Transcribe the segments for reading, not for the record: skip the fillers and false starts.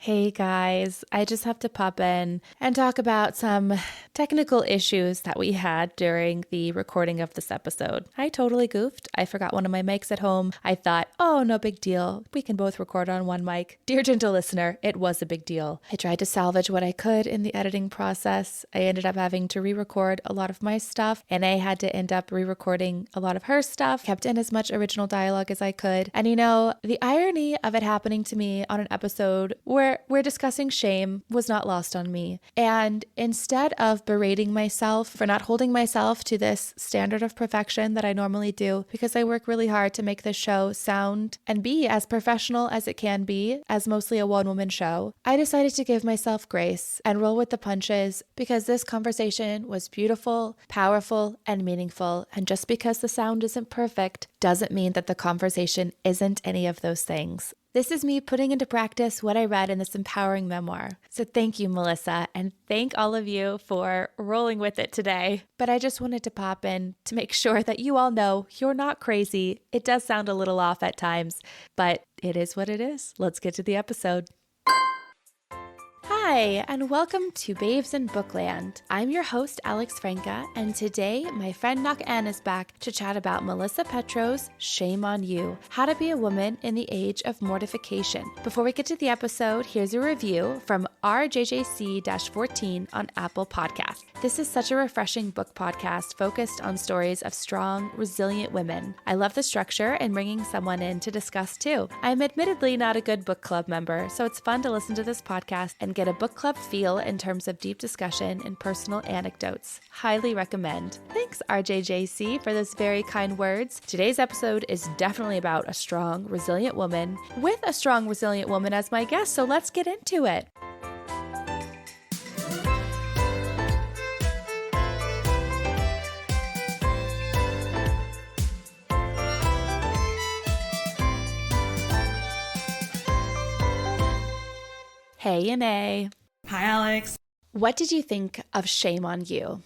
Hey guys, I just have to pop in and talk about some technical issues that we had during the recording of this episode. I totally goofed. I forgot one of my mics at home. I thought, oh, no big deal. We can both record on one mic. Dear gentle listener, it was a big deal. I tried to salvage what I could in the editing process. I ended up having to re-record a lot of my stuff, and I had to end up re-recording a lot of her stuff, kept in as much original dialogue as I could. And you know, the irony of it happening to me on an episode where we're discussing shame was not lost on me. And instead of berating myself for not holding myself to this standard of perfection that I normally do, because I work really hard to make this show sound and be as professional as it can be, as mostly a one-woman show, I decided to give myself grace and roll with the punches because this conversation was beautiful, powerful, and meaningful. And just because the sound isn't perfect doesn't mean that the conversation isn't any of those things. This is me putting into practice what I read in this empowering memoir. So thank you, Melissa, and thank all of you for rolling with it today. But I just wanted to pop in to make sure that you all know you're not crazy. It does sound a little off at times, but it is what it is. Let's get to the episode. Hi, and welcome to Babes in Bookland. I'm your host, Alex Franca, and today my friend Nak Ann is back to chat about Melissa Petro's Shame on You, How to Be a Woman in the Age of Mortification. Before we get to the episode, here's a review from RJJC-14 on Apple Podcasts. This is such a refreshing book podcast focused on stories of strong, resilient women. I love the structure and bringing someone in to discuss too. I'm admittedly not a good book club member, so it's fun to listen to this podcast and get a book club feel in terms of deep discussion and personal anecdotes. Highly recommend. Thanks, RJJC, for those very kind words. Today's episode is definitely about a strong, resilient woman with a strong, resilient woman as my guest, so let's get into it. Hey, Yanae. Hi, Alex. What did you think of Shame on You?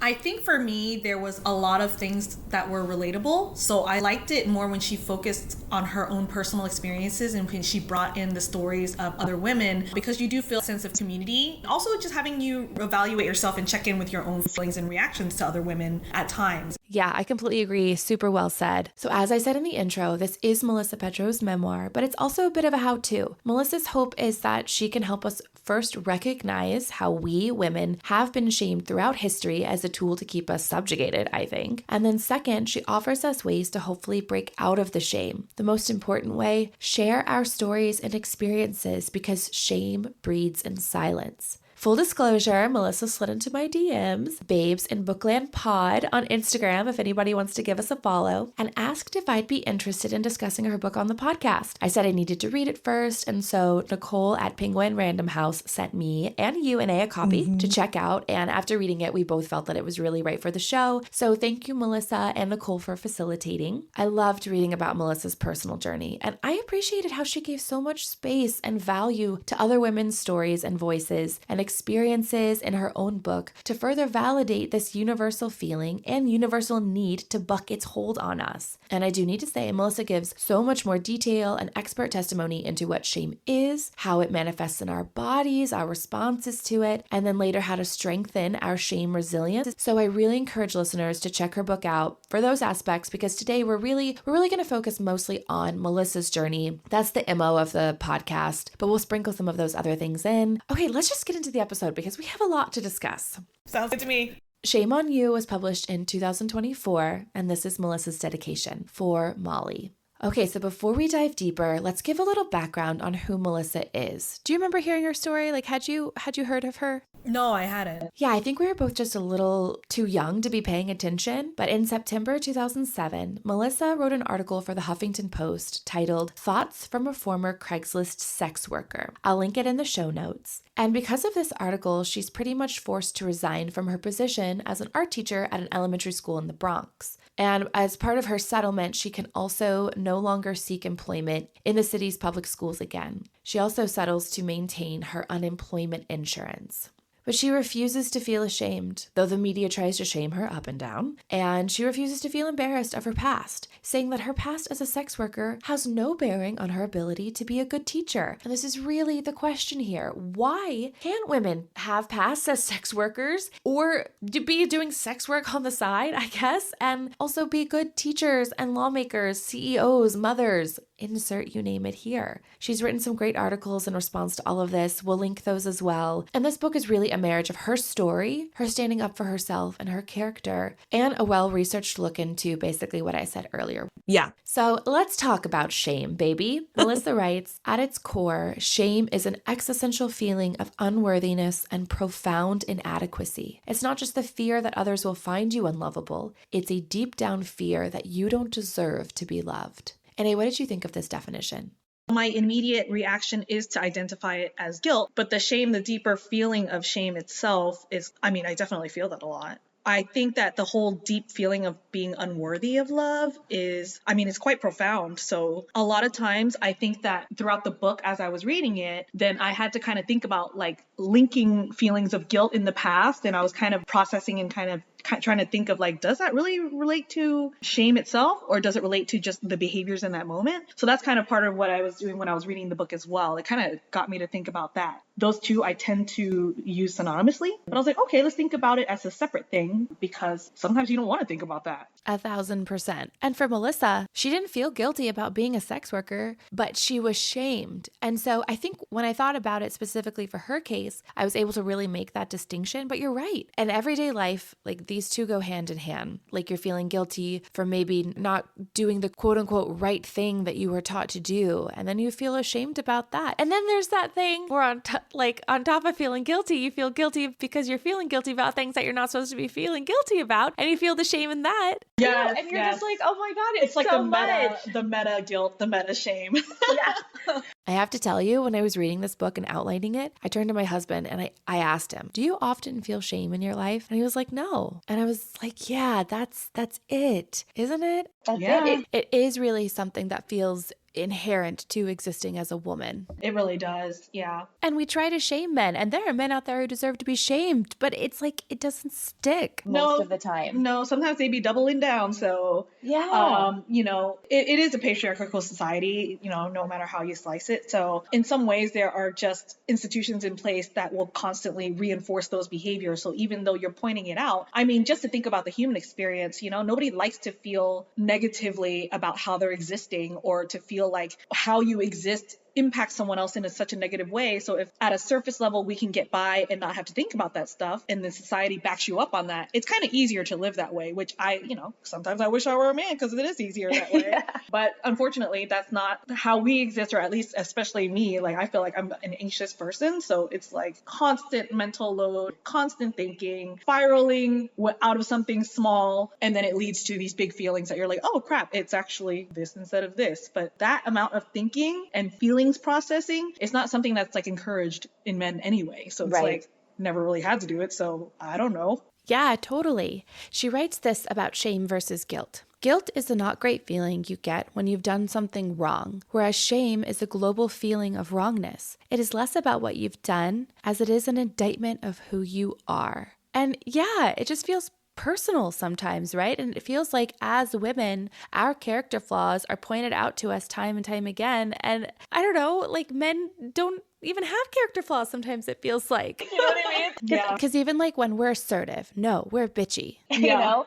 I think for me, there was a lot of things that were relatable. So I liked it more when she focused on her own personal experiences and when she brought in the stories of other women, because you do feel a sense of community. Also, just having you evaluate yourself and check in with your own feelings and reactions to other women at times. Yeah, I completely agree. Super well said. So as I said in the intro, this is Melissa Petro's memoir, but it's also a bit of a how-to. Melissa's hope is that she can help us first recognize how we women have been shamed throughout history as a tool to keep us subjugated, I think. And then second, she offers us ways to hopefully break out of the shame. The most important way, share our stories and experiences because shame breeds in silence. Full disclosure, Melissa slid into my DMs, Babes in Bookland Pod on Instagram if anybody wants to give us a follow, and asked if I'd be interested in discussing her book on the podcast. I said I needed to read it first, and so Nicole at Penguin Random House sent me and you and a copy to check out, and after reading it, we both felt that it was really right for the show. So thank you, Melissa and Nicole, for facilitating. I loved reading about Melissa's personal journey, and I appreciated how she gave so much space and value to other women's stories and voices and experiences in her own book to further validate this universal feeling and universal need to buck its hold on us. And I do need to say, Melissa gives so much more detail and expert testimony into what shame is, how it manifests in our bodies, our responses to it, and then later how to strengthen our shame resilience. So I really encourage listeners to check her book out for those aspects, because today we're really going to focus mostly on Melissa's journey. That's the MO of the podcast, but we'll sprinkle some of those other things in. Okay, let's just get into the episode because we have a lot to discuss. Sounds good to me. Shame on You was published in 2024, and this is Melissa's dedication for Molly. Okay, so before we dive deeper, let's give a little background on who Melissa is. Do you remember hearing her story? Like, had you heard of her? No, I hadn't. Yeah, I think we were both just a little too young to be paying attention. But in September 2007, Melissa wrote an article for the Huffington Post titled Thoughts from a Former Craigslist Sex Worker. I'll link it in the show notes. And because of this article, she's pretty much forced to resign from her position as an art teacher at an elementary school in the Bronx. And as part of her settlement, she can also no longer seek employment in the city's public schools again. She also settles to maintain her unemployment insurance. But she refuses to feel ashamed, though the media tries to shame her up and down. And she refuses to feel embarrassed of her past, saying that her past as a sex worker has no bearing on her ability to be a good teacher. And this is really the question here. Why can't women have pasts as sex workers or be doing sex work on the side, I guess, and also be good teachers and lawmakers, CEOs, mothers? Insert you name it here. She's written some great articles in response to all of this. We'll link those as well. And this book is really a marriage of her story, her standing up for herself and her character, and a well-researched look into basically what I said earlier. Yeah. So let's talk about shame, baby. Melissa writes, at its core, shame is an existential feeling of unworthiness and profound inadequacy. It's not just the fear that others will find you unlovable. It's a deep down fear that you don't deserve to be loved. Annie, what did you think of this definition? My immediate reaction is to identify it as guilt, but the shame, the deeper feeling of shame itself is, I definitely feel that a lot. I think that the whole deep feeling of being unworthy of love is, it's quite profound. So a lot of times I think that throughout the book, as I was reading it, then I had to kind of think about like linking feelings of guilt in the past. And I was kind of processing and kind of trying to think of like, does that really relate to shame itself, or does it relate to just the behaviors in that moment? So that's kind of part of what I was doing when I was reading the book as well. It kind of got me to think about that. Those two I tend to use synonymously, but I was like, okay, let's think about it as a separate thing, because sometimes you don't want to think about that. 1,000%. And for Melissa, she didn't feel guilty about being a sex worker, but she was shamed. And so I think when I thought about it specifically for her case, I was able to really make that distinction. But you're right. In everyday life, like these two go hand in hand. Like you're feeling guilty for maybe not doing the quote unquote right thing that you were taught to do. And then you feel ashamed about that. And then there's that thing where on top of feeling guilty, you feel guilty because you're feeling guilty about things that you're not supposed to be feeling guilty about. And you feel the shame in that. Yes, and you're just like, oh my God, it's like so the meta guilt, the meta shame. Yeah. I have to tell you, when I was reading this book and outlining it, I turned to my husband and I asked him, do you often feel shame in your life? And he was like, no. And I was like, yeah, that's it, isn't it? That's Yeah. it. It is really something that feels inherent to existing as a woman. It really does. Yeah. And we try to shame men, and there are men out there who deserve to be shamed, but it's like it doesn't stick. Most of the time. No, sometimes they be doubling down. So, Yeah. it is a patriarchal society, no matter how you slice it. So in some ways, there are just institutions in place that will constantly reinforce those behaviors. So even though you're pointing it out, just to think about the human experience, nobody likes to feel negatively about how they're existing, or to feel like how you exist impacts someone else in such a negative way. So if at a surface level we can get by and not have to think about that stuff, and the society backs you up on that, it's kind of easier to live that way, which sometimes I wish I were a man, because it is easier that way. Yeah. But unfortunately, that's not how we exist, or at least especially me. Like, I feel like I'm an anxious person. So it's like constant mental load, constant thinking, spiraling out of something small. And then it leads to these big feelings that you're like, oh crap, it's actually this instead of this. But that amount of thinking and feelings processing is not something that's like encouraged in men anyway. So it's like, never really had to do it. So I don't know. Yeah, totally. She writes this about shame versus guilt. Guilt is the not great feeling you get when you've done something wrong, whereas shame is a global feeling of wrongness. It is less about what you've done as it is an indictment of who you are. And yeah, it just feels personal sometimes, right? And it feels like as women, our character flaws are pointed out to us time and time again. And I don't know, like men don't even have character flaws sometimes, it feels like. You know what I mean? Yeah. Because even like when we're assertive, no, we're bitchy. Yeah.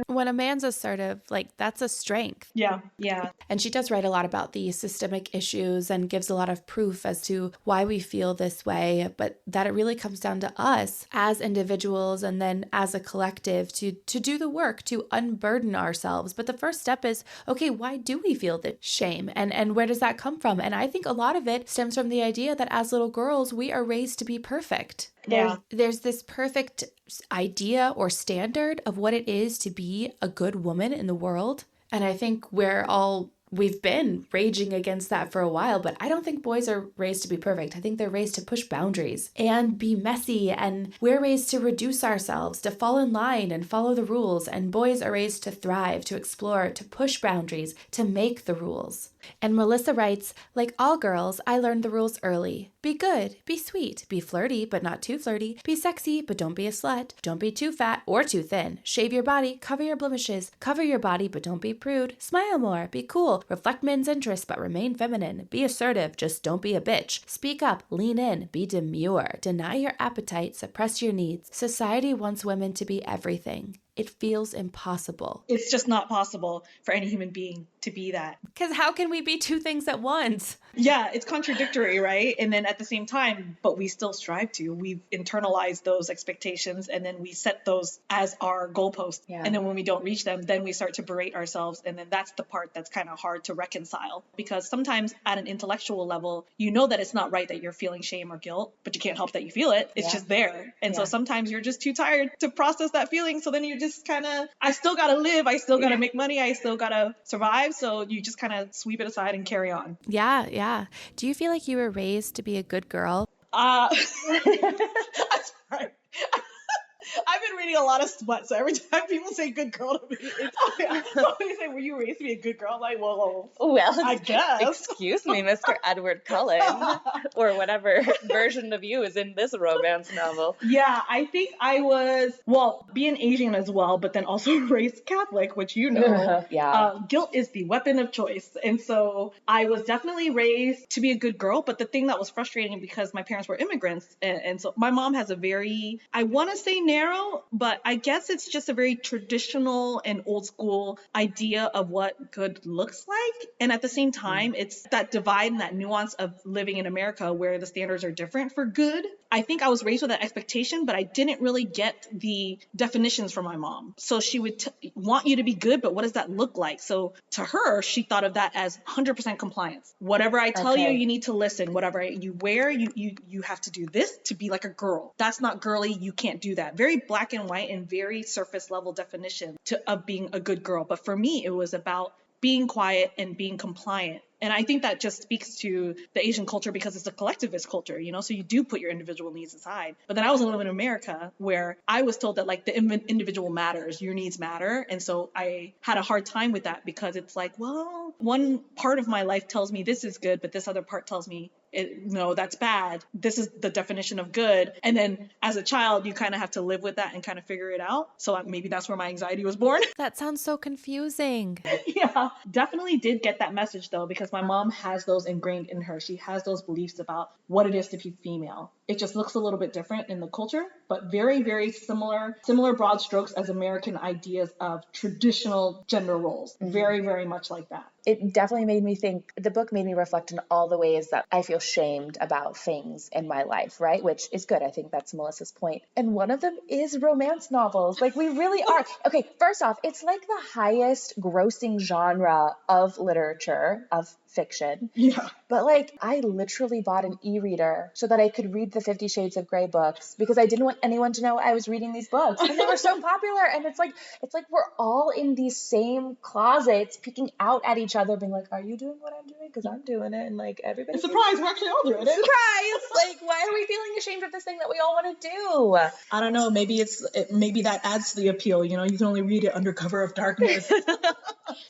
When a man's assertive, like that's a strength. Yeah. Yeah. And she does write a lot about the systemic issues and gives a lot of proof as to why we feel this way, but that it really comes down to us as individuals and then as a collective to do the work, to unburden ourselves. But the first step is, okay, why do we feel this shame? And where does that come from? And I think a lot of it stems from the idea that as little girls, we are raised to be perfect. There's this perfect idea or standard of what it is to be a good woman in the world. And I think we've been raging against that for a while, but I don't think boys are raised to be perfect. I think they're raised to push boundaries and be messy, and we're raised to reduce ourselves, to fall in line and follow the rules, and boys are raised to thrive, to explore, to push boundaries, to make the rules. And Melissa writes, like all girls, I learned the rules early. Be good, be sweet, be flirty, but not too flirty, be sexy, but don't be a slut, don't be too fat or too thin, shave your body, cover your blemishes, cover your body, but don't be prude, smile more, be cool, reflect men's interests, but remain feminine, be assertive, just don't be a bitch, speak up, lean in, be demure, deny your appetite, suppress your needs. Society wants women to be everything. It feels impossible. It's just not possible for any human being to be that. Because how can we be two things at once? Yeah, it's contradictory, right? And then at the same time, but we still strive to. We've internalized those expectations and then we set those as our goalposts. Yeah. And then when we don't reach them, then we start to berate ourselves. And then that's the part that's kind of hard to reconcile. Because sometimes at an intellectual level, you know that it's not right that you're feeling shame or guilt, but you can't help that you feel it. It's just there. And so sometimes you're just too tired to process that feeling. So then you just kind of, I still got to live. I still got to make money. I still got to survive. So you just kind of sweep it aside and carry on. Yeah. Do you feel like you were raised to be a good girl? I'm sorry. I've been reading a lot of smut, so every time people say good girl to me, they say, were you raised to be a good girl? I'm like, well, I guess. Excuse me, Mr. Edward Cullen, or whatever version of you is in this romance novel. Yeah, I think I was, well, being Asian as well, but then also raised Catholic, which you know. Guilt is the weapon of choice. And so I was definitely raised to be a good girl, but the thing that was frustrating because my parents were immigrants, and so my mom has a very, I want to say narrow, but I guess it's just a very traditional and old school idea of what good looks like. And at the same time, it's that divide and that nuance of living in America where the standards are different for good. I think I was raised with that expectation, but I didn't really get the definitions from my mom. So she would want you to be good, but what does that look like? So to her, she thought of that as 100% compliance. Whatever I tell you, you need to listen. Whatever you wear, you have to do this to be like a girl. That's not girly. You can't do that. Very black and white and very surface level definition of being a good girl. But for me, it was about being quiet and being compliant. And I think that just speaks to the Asian culture because it's a collectivist culture, you know, so you do put your individual needs aside. But then I was living in America where I was told that like the individual matters, your needs matter. And so I had a hard time with that because it's like, well, one part of my life tells me this is good, but this other part tells me no, that's bad. This is the definition of good. And then as a child, you kind of have to live with that and kind of figure it out. So maybe that's where my anxiety was born. That sounds so confusing. Yeah, definitely did get that message though, because my mom has those ingrained in her. She has those beliefs about what it is to be female. It just looks a little bit different in the culture, but very, very similar broad strokes as American ideas of traditional gender roles. Very, very much like that. It definitely made me think, the book made me reflect on all the ways that I feel shamed about things in my life, right? Which is good. I think that's Melissa's point. And one of them is romance novels. Like we really are. Okay, first off, it's like the highest grossing genre of literature, of fiction. Yeah. But like I literally bought an e-reader so that I could read the 50 Shades of Grey books because I didn't want anyone to know I was reading these books. And they were so popular. And it's like we're all in these same closets peeking out at each other being like, are you doing what I'm doing? Because I'm doing it. And like everybody's surprise, we're actually all doing it. Surprise! Like, why are we feeling ashamed of this thing that we all want to do? I don't know. Maybe maybe that adds to the appeal. You know, you can only read it under cover of darkness.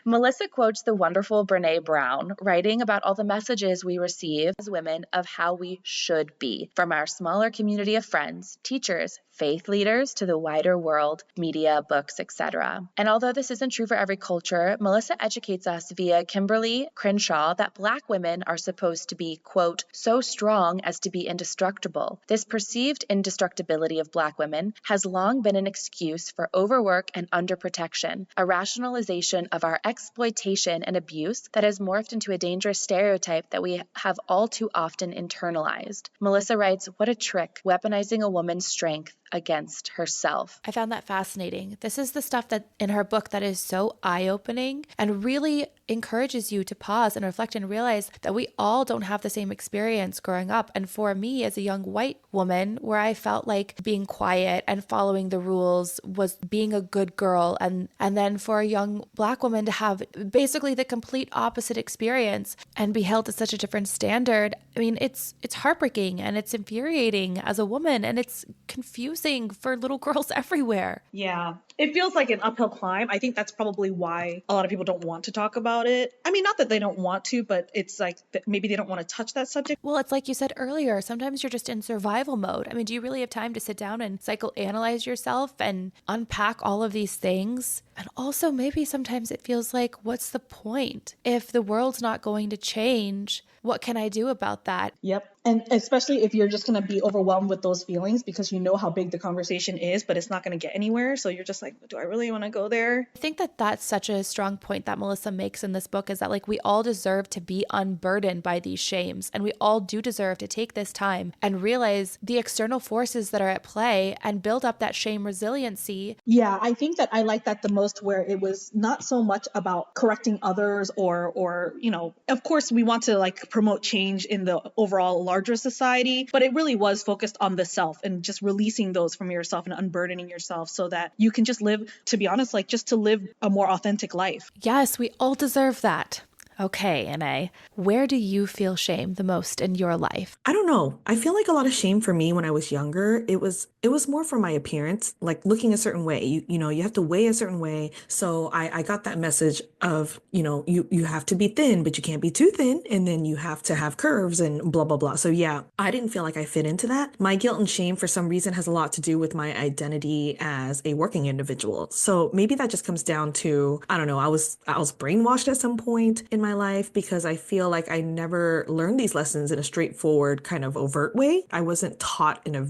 Melissa quotes the wonderful Brene Brown, writing about all the messages we receive as women of how we should be from our smaller community of friends, teachers, faith leaders to the wider world, media, books, etc. And although this isn't true for every culture, Melissa educates us via Kimberly Crenshaw that Black women are supposed to be, quote, so strong as to be indestructible. This perceived indestructibility of Black women has long been an excuse for overwork and underprotection, a rationalization of our exploitation and abuse that has morphed into a dangerous stereotype that we have all too often internalized. Melissa writes, what a trick, weaponizing a woman's strength against herself. I found that fascinating. This is the stuff that in her book that is so eye-opening and really encourages you to pause and reflect and realize that we all don't have the same experience growing up. And for me as a young white woman, where I felt like being quiet and following the rules was being a good girl, and then for a young Black woman to have basically the complete opposite experience and be held to such a different standard, I mean, it's heartbreaking and it's infuriating as a woman and it's confusing embarrassing for little girls everywhere. Yeah. It feels like an uphill climb. I think that's probably why a lot of people don't want to talk about it. I mean, not that they don't want to, but it's like maybe they don't want to touch that subject. Well, it's like you said earlier, sometimes you're just in survival mode. I mean, do you really have time to sit down and psychoanalyze yourself and unpack all of these things? And also, maybe sometimes it feels like, what's the point? If the world's not going to change, what can I do about that? Yep. And especially if you're just going to be overwhelmed with those feelings because you know how big the conversation is, but it's not going to get anywhere. So you're just like, do I really want to go there? I think that that's such a strong point that Melissa makes in this book, is that like we all deserve to be unburdened by these shames. And we all do deserve to take this time and realize the external forces that are at play and build up that shame resiliency. Yeah, I think that I like that the most, where it was not so much about correcting others or, you know, of course we want to like promote change in the overall larger society, but it really was focused on the self and just releasing those from yourself and unburdening yourself so that you can just live, to be honest, like just to live a more authentic life. Yes, we all deserve that. Okay, Anna, where do you feel shame the most in your life? I don't know. I feel like a lot of shame for me when I was younger, it was more for my appearance, like looking a certain way. You know, you have to weigh a certain way. So I got that message of, you know, you have to be thin, but you can't be too thin. And then you have to have curves and blah, blah, blah. So yeah, I didn't feel like I fit into that. My guilt and shame for some reason has a lot to do with my identity as a working individual. So maybe that just comes down to, I don't know, I was brainwashed at some point in my life because I feel like I never learned these lessons in a straightforward kind of overt way. I wasn't taught in a,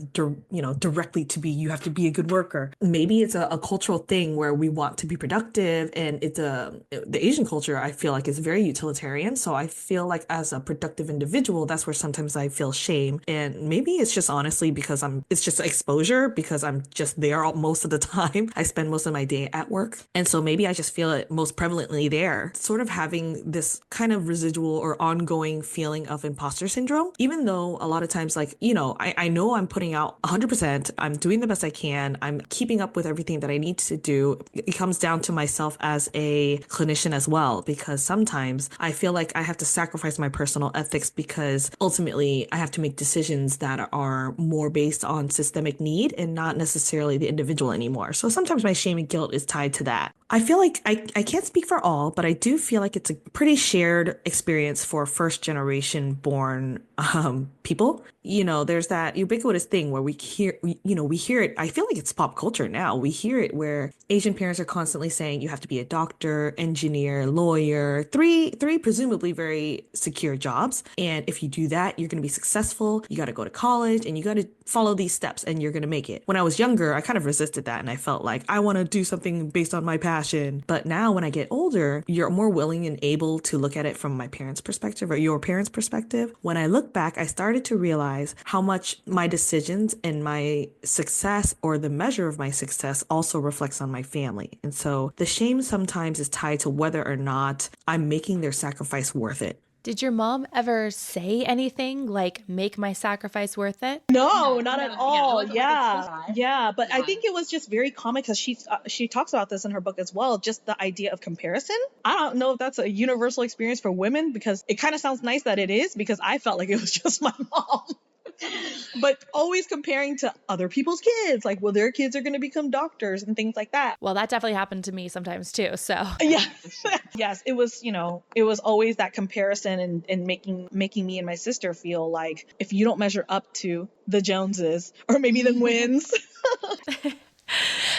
directly to be, you have to be a good worker. Maybe it's a cultural thing where we want to be productive, and the Asian culture I feel like is very utilitarian. So I feel like as a productive individual, that's where sometimes I feel shame. And maybe it's just honestly because it's just exposure because I'm just there most of the time. I spend most of my day at work. And so maybe I just feel it most prevalently there, sort of having this kind of residual or ongoing feeling of imposter syndrome, even though a lot of times, like, you know, I know I'm putting out 100%, I'm doing the best I can, I'm keeping up with everything that I need to do. It comes down to myself as a clinician as well, because sometimes I feel like I have to sacrifice my personal ethics because ultimately I have to make decisions that are more based on systemic need and not necessarily the individual anymore. So sometimes my shame and guilt is tied to that. I feel like I can't speak for all, but I do feel like it's a pretty shared experience for first generation born people. You know, there's that ubiquitous thing where we hear it. I feel like it's pop culture now. We hear it where Asian parents are constantly saying you have to be a doctor, engineer, lawyer, three presumably very secure jobs. And if you do that, you're going to be successful. You got to go to college and you got to follow these steps and you're going to make it. When I was younger, I kind of resisted that and I felt like I want to do something based on my passion. But now when I get older, you're more willing and able to look at it from my parents' perspective or your parents' perspective. When I look back, I started to realize how much my decisions and my success or the measure of my success also reflects on my family. And so the shame sometimes is tied to whether or not I'm making their sacrifice worth it. Did your mom ever say anything like, make my sacrifice worth it? No, not at all. Yeah. Yeah. But I think it was just very common because she talks about this in her book as well. Just the idea of comparison. I don't know if that's a universal experience for women because it kind of sounds nice that it is, because I felt like it was just my mom. But always comparing to other people's kids, like, well, their kids are going to become doctors and things like that. Well, that definitely happened to me sometimes too. So yeah, yes, it was, it was always that comparison and making me and my sister feel like if you don't measure up to the Joneses or maybe the Gwynns.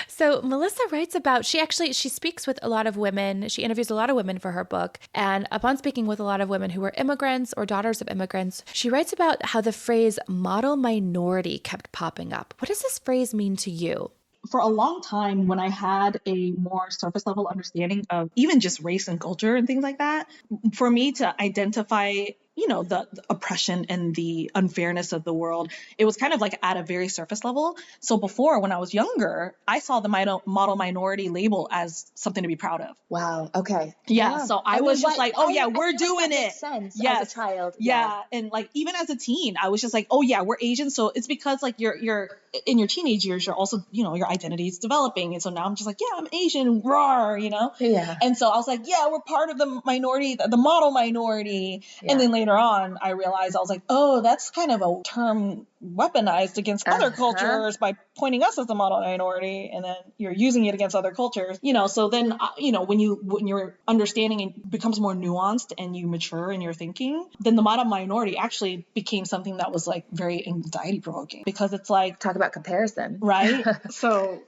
So Melissa writes about, she speaks with a lot of women. She interviews a lot of women for her book. And upon speaking with a lot of women who were immigrants or daughters of immigrants, she writes about how the phrase model minority kept popping up. What does this phrase mean to you? For a long time, when I had a more surface level understanding of even just race and culture and things like that, for me to identify the oppression and the unfairness of the world, it was kind of like at a very surface level. So before, when I was younger, I saw the model minority label as something to be proud of. Wow. Okay. Yeah. So I was just like, oh yeah, we're doing it. Sense yes. As a child. Yeah. And like, even as a teen, I was just like, oh yeah, we're Asian. So it's because like you're in your teenage years, you're also, your identity is developing. And so now I'm just like, yeah, I'm Asian, rawr, Yeah. And so I was like, yeah, we're part of the minority, the model minority. Yeah. And then later later on, I realized, I was like, oh, that's kind of a term weaponized against other cultures by pointing us as a model minority, and then you're using it against other cultures, so then when your understanding becomes more nuanced and you mature in your thinking, then the model minority actually became something that was like very anxiety provoking, because it's like, talk about comparison, right? So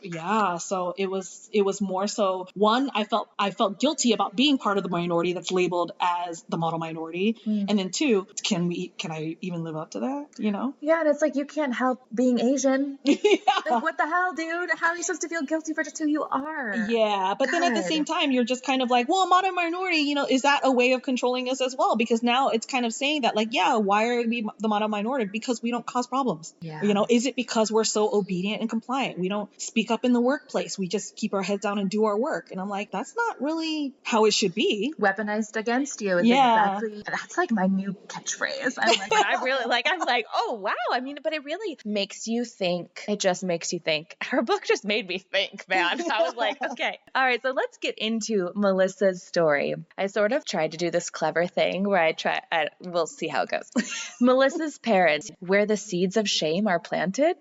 it was more so, one, I felt guilty about being part of the minority that's labeled as the model minority, and then two, can I even live up to that? Yeah, and it's like, you can't help being Asian. Yeah. Like, what the hell, dude? How are you supposed to feel guilty for just who you are? Yeah, but then at the same time, you're just kind of like, well, modern minority, is that a way of controlling us as well? Because now it's kind of saying that, like, yeah, why are we the modern minority? Because we don't cause problems. Yeah. Is it because we're so obedient and compliant? We don't speak up in the workplace. We just keep our heads down and do our work. And I'm like, that's not really how it should be. Weaponized against you. Exactly. That's like my new catchphrase. I'm like, I'm like, oh, wow. I mean, but it really makes you think. It just makes you think. Her book just made me think, man. I was like, okay. All right, so let's get into Melissa's story. I sort of tried to do this clever thing where we'll see how it goes. Melissa's parents, where the seeds of shame are planted? ?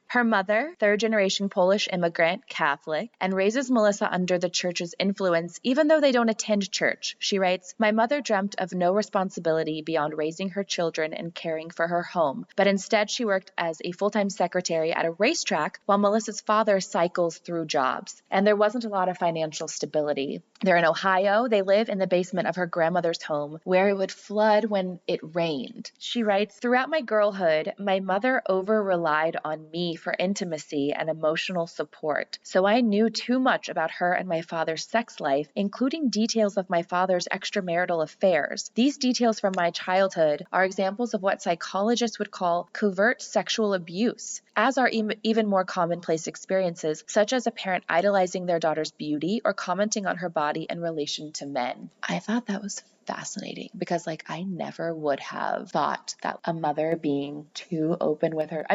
Her mother, third-generation Polish immigrant, Catholic, and raises Melissa under the church's influence, even though they don't attend church. She writes, "My mother dreamt of no responsibility beyond raising her children and caring for her home, but instead she worked as a full-time secretary at a racetrack while Melissa's father cycles through jobs. And there wasn't a lot of financial stability. They're in Ohio. They live in the basement of her grandmother's home, where it would flood when it rained." She writes, "Throughout my girlhood, my mother over-relied on me for intimacy and emotional support. So I knew too much about her and my father's sex life, including details of my father's extramarital affairs. These details from my childhood are examples of what psychologists would call covert sexual abuse, as are even more commonplace experiences, such as a parent idolizing their daughter's beauty or commenting on her body in relation to men." I thought that was fascinating, because I never would have thought that a mother being too open with her,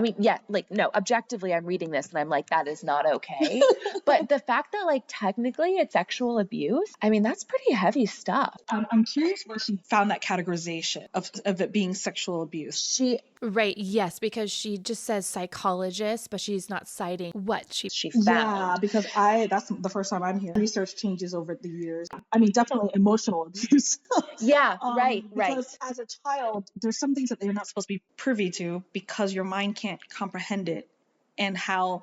no, objectively I'm reading this and I'm like, that is not okay. But the fact that technically it's sexual abuse, that's pretty heavy stuff. I'm curious where she found that categorization of it being sexual abuse. Right, yes, because she just says psychologist, but she's not citing what she found. Yeah, because that's the first time I'm hearing. Research changes over the years. Definitely emotional abuse. Yeah, right. Because as a child, there's some things that they're not supposed to be privy to because your mind can't comprehend it. And how,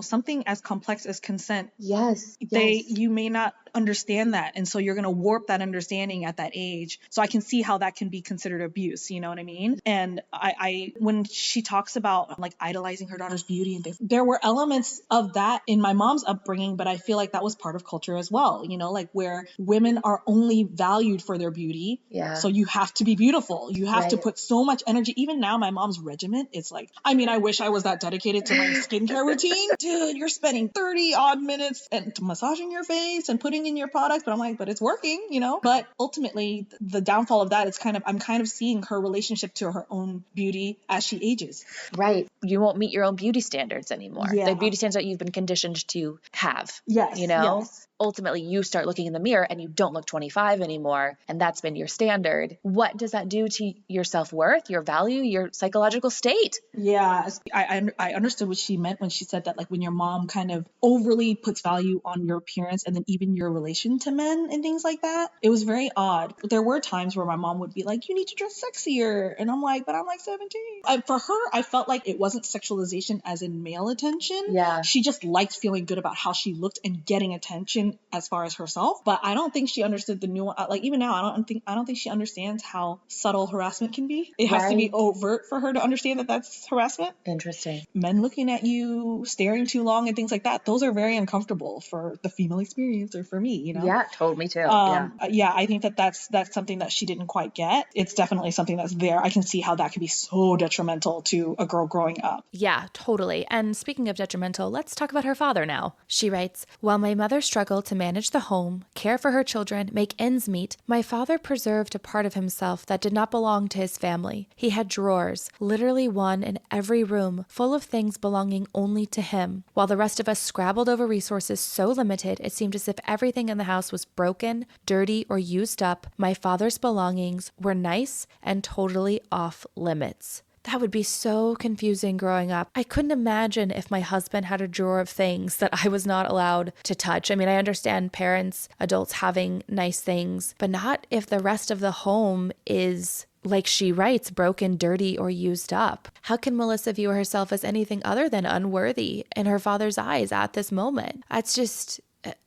something as complex as consent, you may not understand that. And so you're going to warp that understanding at that age. So I can see how that can be considered abuse. You know what I mean? And I when she talks about idolizing her daughter's beauty and things, there were elements of that in my mom's upbringing, but I feel like that was part of culture as well. Where women are only valued for their beauty. Yeah. So you have to be beautiful. You have to put so much energy. Even now, my mom's regiment, it's I wish I was that dedicated to my skincare routine. Dude, you're spending 30 odd minutes and massaging your face and putting in your products, but I'm like, but it's working, But ultimately, the downfall of that is I'm kind of seeing her relationship to her own beauty as she ages. Right. You won't meet your own beauty standards anymore. Yeah. The beauty standards that you've been conditioned to have. Yes. Yes. Ultimately, you start looking in the mirror and you don't look 25 anymore, and that's been your standard. What does that do to your self-worth, your value, your psychological state? Yeah, I understood what she meant when she said that, when your mom kind of overly puts value on your appearance and then even your relation to men and things like that. It was very odd. There were times where my mom would be like, you need to dress sexier. And I'm like, but I'm 17. For her, I felt like it wasn't sexualization as in male attention. Yeah. She just liked feeling good about how she looked and getting attention as far as herself, but I don't think she understood the nuance. Even now, I don't think she understands how subtle harassment can be. It has to be overt for her to understand that that's harassment. Interesting. Men looking at you, staring too long, and things like that. Those are very uncomfortable for the female experience, or for me. Yeah, told me too. Yeah, I think that's something that she didn't quite get. It's definitely something that's there. I can see how that can be so detrimental to a girl growing up. Yeah, totally. And speaking of detrimental, let's talk about her father now. She writes, "While my mother struggled able to manage the home, care for her children, make ends meet, my father preserved a part of himself that did not belong to his family. He had drawers, literally one in every room, full of things belonging only to him. While the rest of us scrabbled over resources so limited, it seemed as if everything in the house was broken, dirty, or used up. My father's belongings were nice and totally off limits. That would be so confusing growing up. I couldn't imagine if my husband had a drawer of things that I was not allowed to touch. I mean, I understand parents, adults having nice things, but not if the rest of the home is, like she writes, broken, dirty, or used up. How can Melissa view herself as anything other than unworthy in her father's eyes at this moment?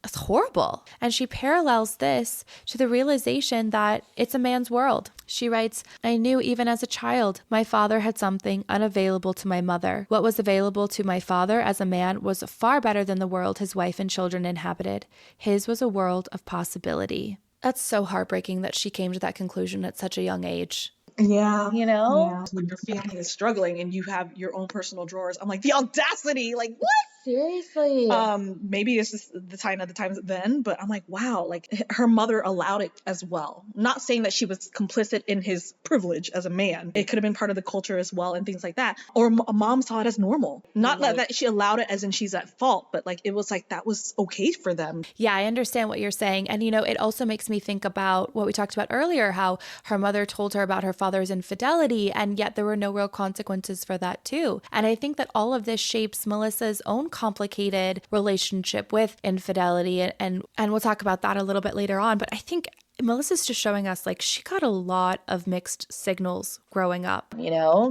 It's horrible. And she parallels this to the realization that it's a man's world. She writes, I knew even as a child, my father had something unavailable to my mother. What was available to my father as a man was far better than the world his wife and children inhabited. His was a world of possibility. That's so heartbreaking that she came to that conclusion at such a young age. Yeah. Yeah. When your family is struggling and you have your own personal drawers, I'm like, the audacity, like, what? Seriously. Maybe it's just the times then, but I'm like, wow, like her mother allowed it as well. Not saying that she was complicit in his privilege as a man. It could have been part of the culture as well and things like that. Or a mom saw it as normal. Not that she allowed it as in she's at fault, but like it was like that was okay for them. Yeah, I understand what you're saying. And, it also makes me think about what we talked about earlier, how her mother told her about her father's infidelity, and yet there were no real consequences for that too. And I think that all of this shapes Melissa's own complicated relationship with infidelity. And we'll talk about that a little bit later on. But I think Melissa's just showing us like she got a lot of mixed signals growing up. Yeah.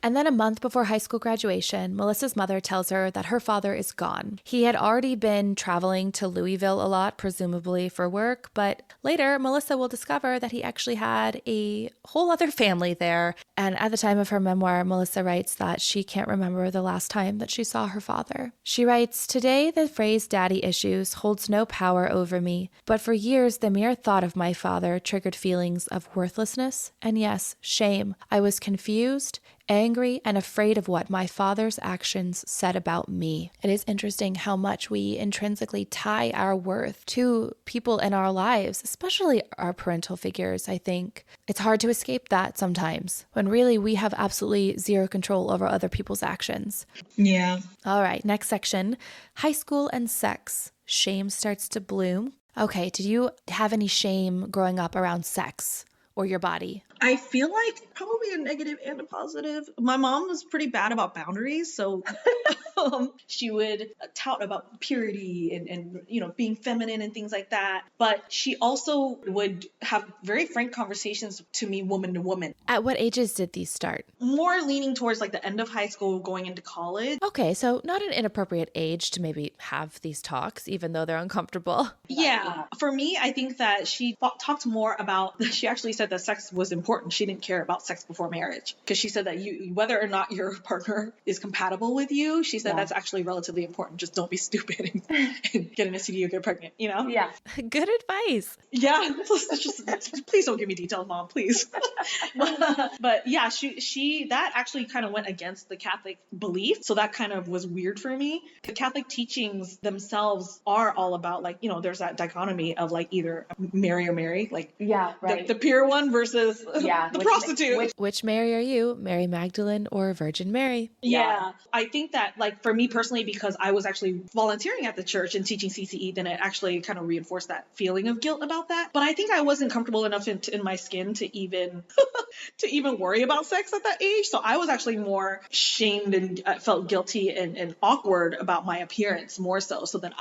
And then a month before high school graduation, Melissa's mother tells her that her father is gone. He had already been traveling to Louisville a lot, presumably for work, but later Melissa will discover that he actually had a whole other family there. And at the time of her memoir, Melissa writes that she can't remember the last time that she saw her father. She writes, today the phrase daddy issues holds no power over me, but for years the mere thought of my father triggered feelings of worthlessness and, yes, shame. I was confused, angry, and afraid of what my father's actions said about me. It is interesting how much we intrinsically tie our worth to people in our lives, especially our parental figures, I think. It's hard to escape that sometimes, when really we have absolutely zero control over other people's actions. Yeah. All right, next section, high school and sex. Shame starts to bloom. Okay, did you have any shame growing up around sex or your body? I feel like probably a negative and a positive. My mom was pretty bad about boundaries, so she would tout about purity and being feminine and things like that. But she also would have very frank conversations to me, woman to woman. At what ages did these start? More leaning towards like the end of high school, going into college. Okay, so not an inappropriate age to maybe have these talks, even though they're uncomfortable. Yeah. For me, I think that she talked more about, she actually said that sex was important. She didn't care about sex before marriage because she said that whether or not your partner is compatible with you, she said that's actually relatively important. Just don't be stupid and get an STD or get pregnant, Yeah. Good advice. Yeah. Please don't give me details, Mom, please. But yeah, she that actually kind of went against the Catholic belief. So that kind of was weird for me. The Catholic teachings themselves are all about like, there's that dichotomy of like either Mary or Mary, like the pure one versus the prostitute. Which Mary are you? Mary Magdalene or Virgin Mary? Yeah. I think that like for me personally, because I was actually volunteering at the church and teaching CCE, then it actually kind of reinforced that feeling of guilt about that. But I think I wasn't comfortable enough in my skin to even worry about sex at that age. So I was actually more shamed and felt guilty and awkward about my appearance more so. So then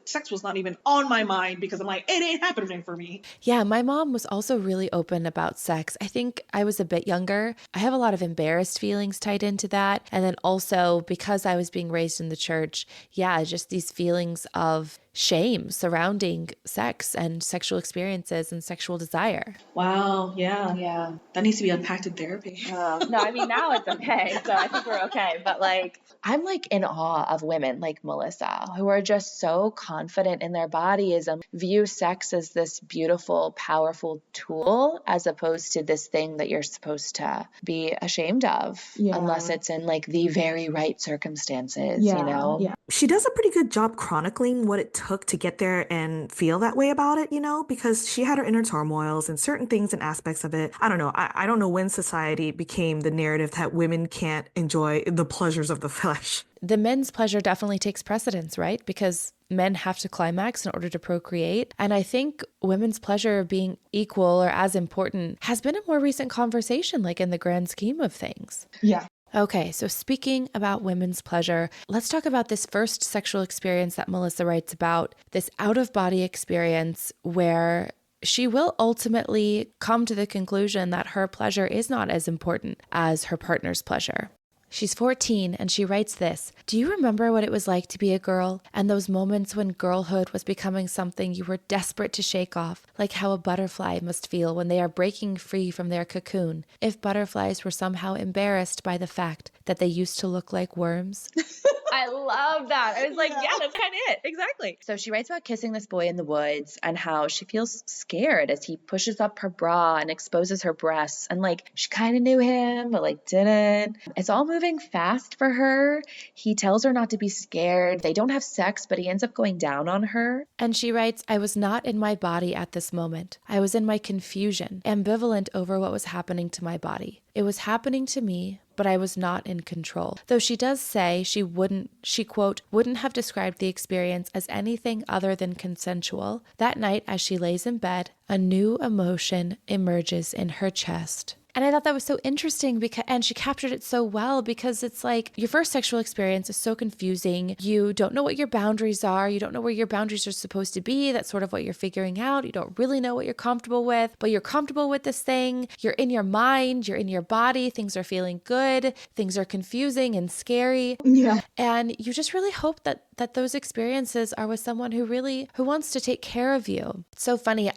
sex was not even on my mind because I'm like, it ain't happening for me. Yeah, my mom was also really open about sex. I think I was a bit younger. I have a lot of embarrassed feelings tied into that. And then also because I was being raised in the church, just these feelings of shame surrounding sex and sexual experiences and sexual desire. Wow. Yeah. Yeah. That needs to be unpacked in therapy. No, I mean, now it's okay. So I think we're okay. But like, I'm like in awe of women like Melissa who are just so confident in their bodies and view sex as this beautiful, powerful tool as opposed to this thing that you're supposed to be ashamed of unless it's in like the very right circumstances, Yeah. She does a pretty good job chronicling what it took to get there and feel that way about it, because she had her inner turmoils and certain things and aspects of it. I don't know. I don't know when society became the narrative that women can't enjoy the pleasures of the flesh. The men's pleasure definitely takes precedence, right? Because men have to climax in order to procreate. And I think women's pleasure being equal or as important has been a more recent conversation, like in the grand scheme of things. Yeah. Okay, so speaking about women's pleasure, let's talk about this first sexual experience that Melissa writes about, this out-of-body experience where she will ultimately come to the conclusion that her pleasure is not as important as her partner's pleasure. She's 14 and she writes this: "Do you remember what it was like to be a girl and those moments when girlhood was becoming something you were desperate to shake off, like how a butterfly must feel when they are breaking free from their cocoon, if butterflies were somehow embarrassed by the fact that they used to look like worms?" I love that. I was like, yeah, that's kind of it. Exactly. So she writes about kissing this boy in the woods and how she feels scared as he pushes up her bra and exposes her breasts. And like, she kind of knew him, but like didn't. It's all moving fast for her. He tells her not to be scared. They don't have sex, but he ends up going down on her. And she writes, "I was not in my body at this moment. I was in my confusion, ambivalent over what was happening to my body. It was happening to me, but I was not in control." Though she does say she quote, "wouldn't have described the experience as anything other than consensual. That night, as she lays in bed, a new emotion emerges in her chest." And I thought that was so interesting and she captured it so well, because it's like your first sexual experience is so confusing. You don't know what your boundaries are. You don't know where your boundaries are supposed to be. That's sort of what you're figuring out. You don't really know what you're comfortable with, but you're comfortable with this thing. You're in your mind, you're in your body. Things are feeling good. Things are confusing and scary. Yeah. And you just really hope that those experiences are with someone who wants to take care of you. It's so funny.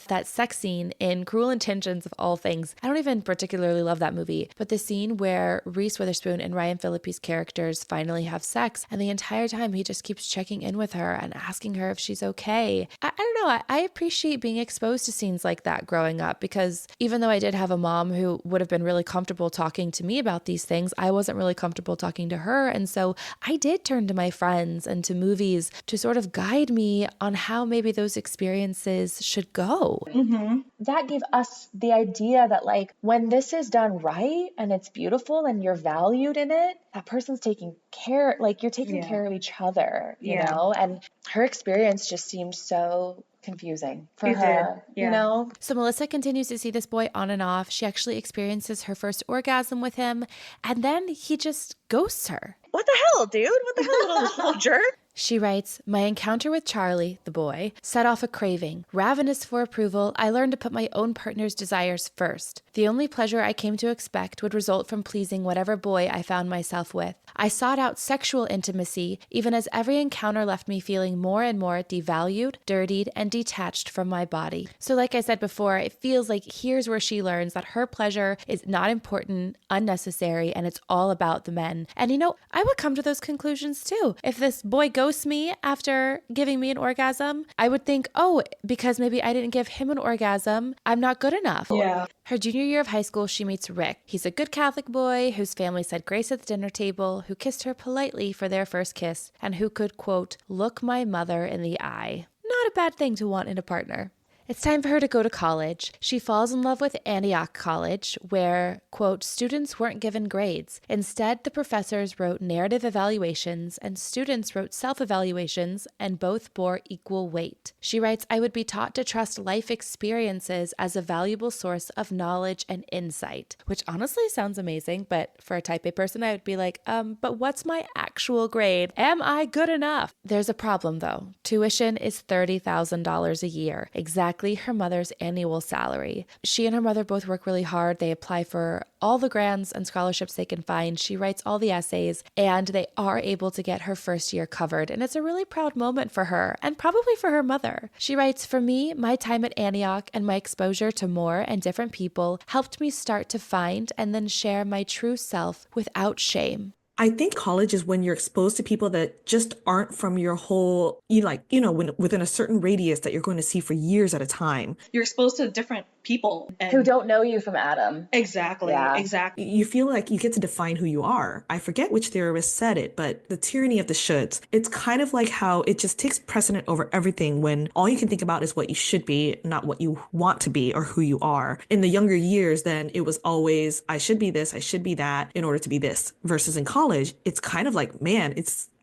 That sex scene in Cruel Intentions of all things, I don't even particularly love that movie, but the scene where Reese Witherspoon and Ryan Phillippe's characters finally have sex, and the entire time he just keeps checking in with her and asking her if she's okay. I don't know. I appreciate being exposed to scenes like that growing up, because even though I did have a mom who would have been really comfortable talking to me about these things, I wasn't really comfortable talking to her. And so I did turn to my friends and to movies to sort of guide me on how maybe those experiences should go. Mm-hmm. That gave us the idea that like when this is done right and it's beautiful and you're valued in it, that person's taking care, like you're taking care of each other, you know? And her experience just seemed so confusing for her, you know? So Melissa continues to see this boy on and off. She actually experiences her first orgasm with him, and then he just ghosts her. What the hell, dude? What the hell, little jerk? She writes, "My encounter with Charlie, the boy, set off a craving. Ravenous for approval, I learned to put my own partner's desires first. The only pleasure I came to expect would result from pleasing whatever boy I found myself with. I sought out sexual intimacy, even as every encounter left me feeling more and more devalued, dirtied, and detached from my body." So like I said before, it feels like here's where she learns that her pleasure is not important, unnecessary, and it's all about the men. And you know, I would come to those conclusions too. If this boy ghosts me after giving me an orgasm, I would think, oh, because maybe I didn't give him an orgasm, I'm not good enough. Yeah. Her junior year of high school, she meets Rick. He's a good Catholic boy whose family said grace at the dinner table, who kissed her politely for their first kiss, and who could, quote, look my mother in the eye. Not a bad thing to want in a partner. It's time for her to go to college. She falls in love with Antioch College, where, quote, students weren't given grades. Instead, the professors wrote narrative evaluations and students wrote self-evaluations, and both bore equal weight. She writes, "I would be taught to trust life experiences as a valuable source of knowledge and insight," which honestly sounds amazing, but for a type A person, I would be like, but what's my actual grade? Am I good enough? There's a problem, though. Tuition is $30,000 a year, exactly her mother's annual salary. She and her mother both work really hard. They apply for all the grants and scholarships they can find. She writes all the essays, and they are able to get her first year covered. And it's a really proud moment for her and probably for her mother. She writes, "For me, my time at Antioch and my exposure to more and different people helped me start to find and then share my true self without shame." I think college is when you're exposed to people that just aren't from your whole, within a certain radius that you're going to see for years at a time. You're exposed to different people and who don't know you from Adam. exactly, Yeah. exactly. You feel like you get to define who you are. I forget which theorist said it, but the tyranny of the shoulds. It's kind of like how it just takes precedent over everything when all you can think about is what you should be, not what you want to be or who you are. In the younger years, then it was always, I should be this, I should be that in order to be this. Versus in college, it's kind of like, man,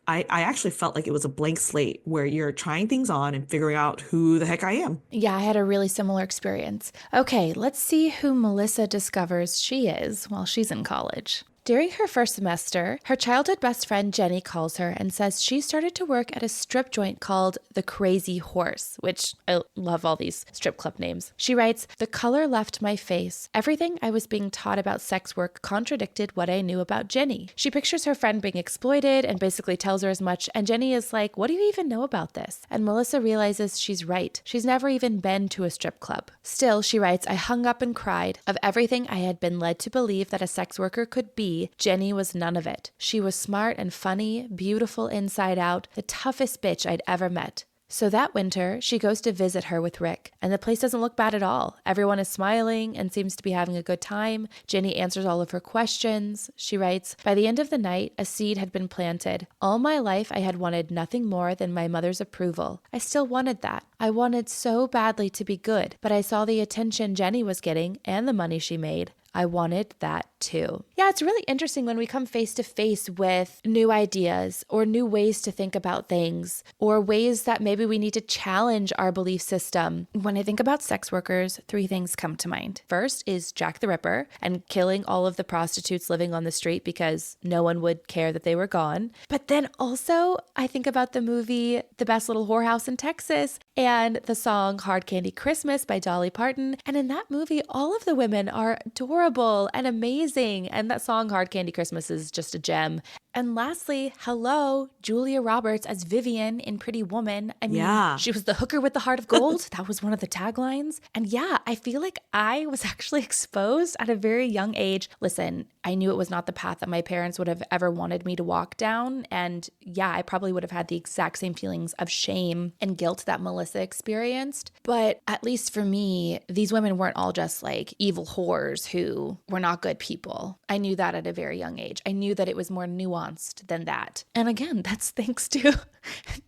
I actually felt like it was a blank slate where you're trying things on and figuring out who the heck I am. Yeah, I had a really similar experience. Okay, let's see who Melissa discovers she is while she's in college. During her first semester, her childhood best friend Jenny calls her and says she started to work at a strip joint called The Crazy Horse, which I love all these strip club names. She writes, "The color left my face. Everything I was being taught about sex work contradicted what I knew about Jenny." She pictures her friend being exploited and basically tells her as much, and Jenny is like, "What do you even know about this?" And Melissa realizes she's right. She's never even been to a strip club. Still, she writes, "I hung up and cried. Of everything I had been led to believe that a sex worker could be, Jenny was none of it. She was smart and funny, beautiful inside out, the toughest bitch I'd ever met." So that winter, she goes to visit her with Rick, and the place doesn't look bad at all. Everyone is smiling and seems to be having a good time. Jenny answers all of her questions. She writes, "By the end of the night, a seed had been planted. All my life, I had wanted nothing more than my mother's approval. I still wanted that. I wanted so badly to be good, but I saw the attention Jenny was getting and the money she made. I wanted that too." Yeah, it's really interesting when we come face to face with new ideas or new ways to think about things or ways that maybe we need to challenge our belief system. When I think about sex workers, three things come to mind. First is Jack the Ripper and killing all of the prostitutes living on the street because no one would care that they were gone. But then also I think about the movie The Best Little Whorehouse in Texas and the song Hard Candy Christmas by Dolly Parton. And in that movie, all of the women are adorable and amazing. And that song Hard Candy Christmas is just a gem. And lastly, hello, Julia Roberts as Vivian in Pretty Woman. I mean, Yeah. She was the hooker with the heart of gold. That was one of the taglines. And yeah, I feel like I was actually exposed at a very young age. Listen, I knew it was not the path that my parents would have ever wanted me to walk down. And yeah, I probably would have had the exact same feelings of shame and guilt that Melissa experienced. But at least for me, these women weren't all just like evil whores who were not good people. I knew that at a very young age. I knew that it was more nuanced than that. And again, that's thanks to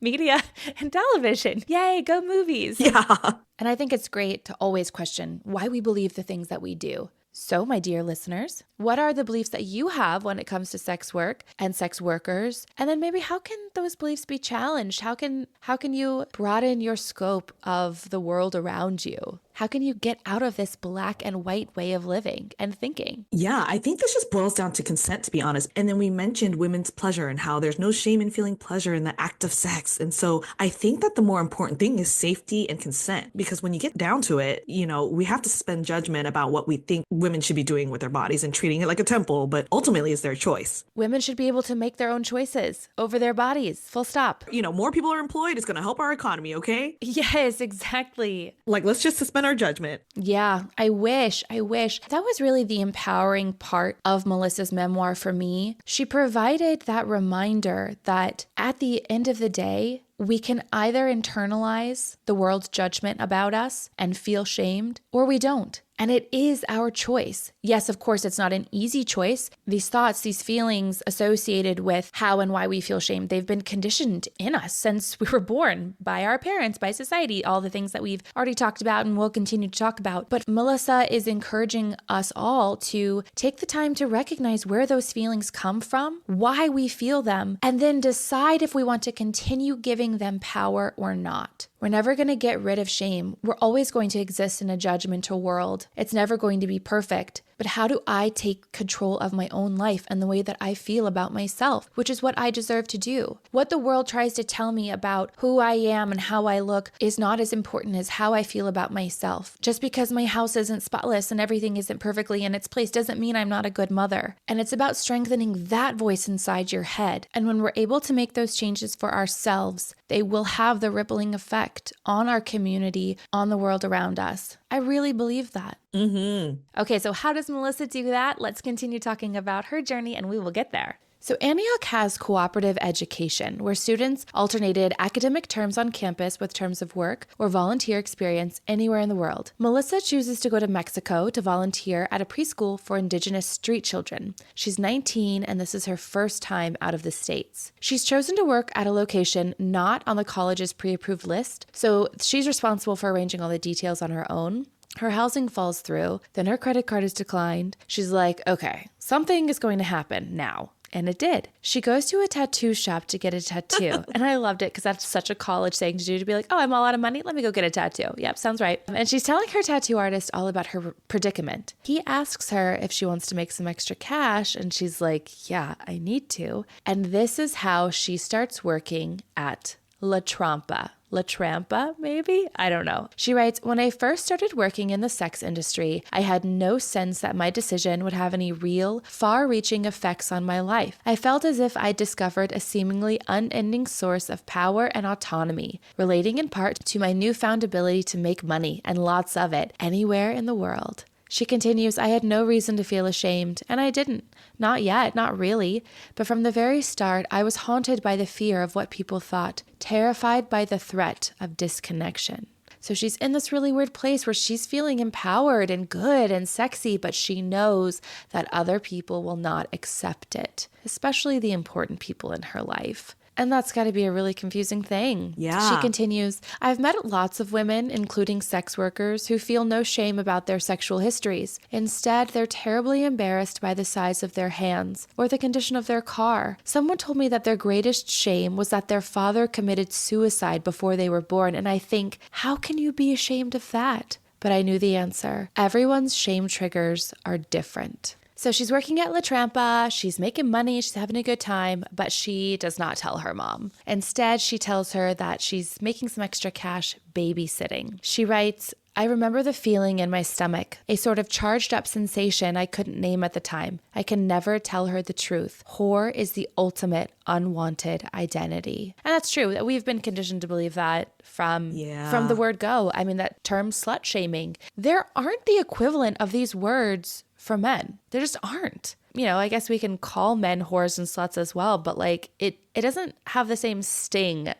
media and television. Yay, go movies. Yeah. And I think it's great to always question why we believe the things that we do. So, my dear listeners, what are the beliefs that you have when it comes to sex work and sex workers? And then maybe how can those beliefs be challenged? How can you broaden your scope of the world around you? How can you get out of this black and white way of living and thinking? Yeah, I think this just boils down to consent, to be honest. And then we mentioned women's pleasure and how there's no shame in feeling pleasure in the act of sex. And so I think that the more important thing is safety and consent, because when you get down to it, we have to suspend judgment about what we think women should be doing with their bodies and treating it like a temple, but ultimately it's their choice. Women should be able to make their own choices over their bodies, full stop. More people are employed. It's going to help our economy, okay? Yes, exactly. Like, let's just suspend our judgment. Yeah, I wish. That was really the empowering part of Melissa's memoir for me. She provided that reminder that at the end of the day, we can either internalize the world's judgment about us and feel shamed, or we don't. And it is our choice. Yes, of course, it's not an easy choice. These thoughts, these feelings associated with how and why we feel shame, they've been conditioned in us since we were born by our parents, by society, all the things that we've already talked about and will continue to talk about. But Melissa is encouraging us all to take the time to recognize where those feelings come from, why we feel them, and then decide if we want to continue giving them power or not. We're never going to get rid of shame. We're always going to exist in a judgmental world. It's never going to be perfect. But how do I take control of my own life and the way that I feel about myself, which is what I deserve to do? What the world tries to tell me about who I am and how I look is not as important as how I feel about myself. Just because my house isn't spotless and everything isn't perfectly in its place doesn't mean I'm not a good mother. And it's about strengthening that voice inside your head. And when we're able to make those changes for ourselves, they will have the rippling effect on our community, on the world around us. I really believe that. Mm-hmm. Okay, so how does Melissa do that? Let's continue talking about her journey and we will get there. So Antioch has cooperative education, where students alternated academic terms on campus with terms of work or volunteer experience anywhere in the world. Melissa chooses to go to Mexico to volunteer at a preschool for indigenous street children. She's 19, and this is her first time out of the States. She's chosen to work at a location not on the college's pre-approved list, so she's responsible for arranging all the details on her own. Her housing falls through, then her credit card is declined. She's like, okay, something is going to happen now. And it did. She goes to a tattoo shop to get a tattoo. And I loved it because that's such a college thing to do, to be like, oh, I'm all out of money. Let me go get a tattoo. Yep, sounds right. And she's telling her tattoo artist all about her predicament. He asks her if she wants to make some extra cash. And she's like, yeah, I need to. And this is how she starts working at La Trampa. La Trampa, maybe? I don't know. She writes, when I first started working in the sex industry, I had no sense that my decision would have any real, far-reaching effects on my life. I felt as if I'd discovered a seemingly unending source of power and autonomy, relating in part to my newfound ability to make money, and lots of it, anywhere in the world. She continues, I had no reason to feel ashamed, and I didn't. Not yet, not really. But from the very start, I was haunted by the fear of what people thought, terrified by the threat of disconnection. So she's in this really weird place where she's feeling empowered and good and sexy, but she knows that other people will not accept it, especially the important people in her life. And that's got to be a really confusing thing. Yeah. She continues, I've met lots of women, including sex workers, who feel no shame about their sexual histories. Instead, they're terribly embarrassed by the size of their hands or the condition of their car. Someone told me that their greatest shame was that their father committed suicide before they were born. And I think, how can you be ashamed of that? But I knew the answer. Everyone's shame triggers are different. So she's working at La Trampa, she's making money, she's having a good time, but she does not tell her mom. Instead, she tells her that she's making some extra cash babysitting. She writes, I remember the feeling in my stomach, a sort of charged up sensation I couldn't name at the time. I can never tell her the truth. Whore is the ultimate unwanted identity. And that's true. We've been conditioned to believe that from the word go. I mean, that term slut shaming. There aren't the equivalent of these words for men. There just aren't. You know, I guess we can call men whores and sluts as well, but like it doesn't have the same sting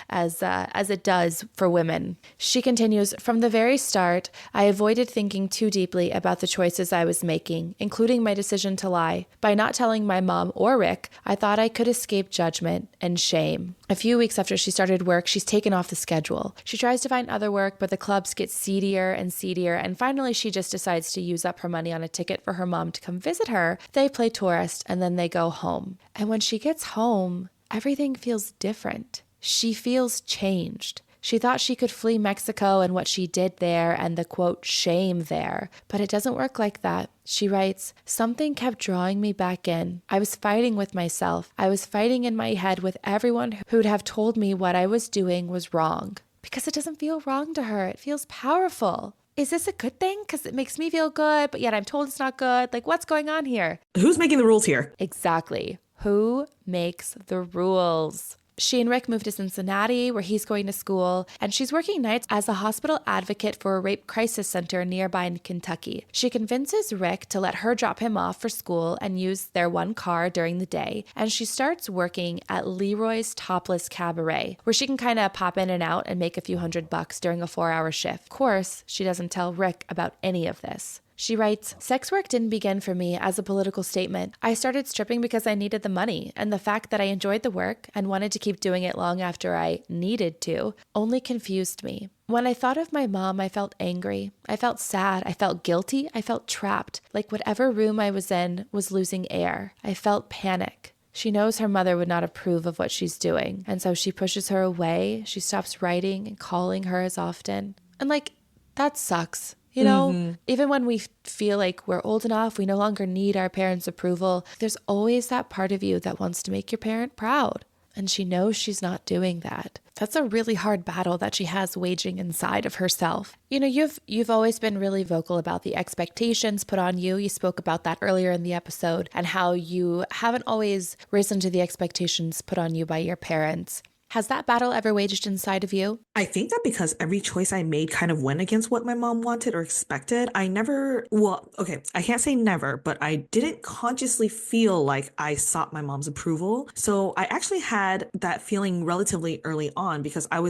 as it does for women. She continues, from the very start, I avoided thinking too deeply about the choices I was making, including my decision to lie. By not telling my mom or Rick, I thought I could escape judgment and shame. A few weeks after she started work, she's taken off the schedule. She tries to find other work, but the clubs get seedier and seedier, and finally she just decides to use up her money on a ticket for her mom to come visit her. They play tourist, and then they go home. And when she gets home, everything feels different. She feels changed. She thought she could flee Mexico and what she did there and the, quote, shame there. But it doesn't work like that. She writes, something kept drawing me back in. I was fighting with myself. I was fighting in my head with everyone who'd have told me what I was doing was wrong. Because it doesn't feel wrong to her. It feels powerful. Is this a good thing? Because it makes me feel good, but yet I'm told it's not good. Like, what's going on here? Who's making the rules here? Exactly. Who makes the rules? She and Rick moved to Cincinnati, where he's going to school, and she's working nights as a hospital advocate for a rape crisis center nearby in Kentucky. She convinces Rick to let her drop him off for school and use their one car during the day, and she starts working at Leroy's Topless Cabaret, where she can kind of pop in and out and make a few $100 during a 4-hour shift. Of course, she doesn't tell Rick about any of this. She writes, sex work didn't begin for me as a political statement. I started stripping because I needed the money, and the fact that I enjoyed the work and wanted to keep doing it long after I needed to only confused me. When I thought of my mom, I felt angry. I felt sad. I felt guilty. I felt trapped, like whatever room I was in was losing air. I felt panic. She knows her mother would not approve of what she's doing, and so she pushes her away. She stops writing and calling her as often. And like, that sucks. You know, even when we feel like we're old enough, we no longer need our parents' approval, there's always that part of you that wants to make your parent proud. And she knows she's not doing that. That's a really hard battle that she has waging inside of herself. You know, you've always been really vocal about the expectations put on you. You spoke about that earlier in the episode and how you haven't always risen to the expectations put on you by your parents. Has that battle ever waged inside of you? I think that because every choice I made kind of went against what my mom wanted or expected, I never, well, okay, I can't say never, but I didn't consciously feel like I sought my mom's approval. So I actually had that feeling relatively early on because I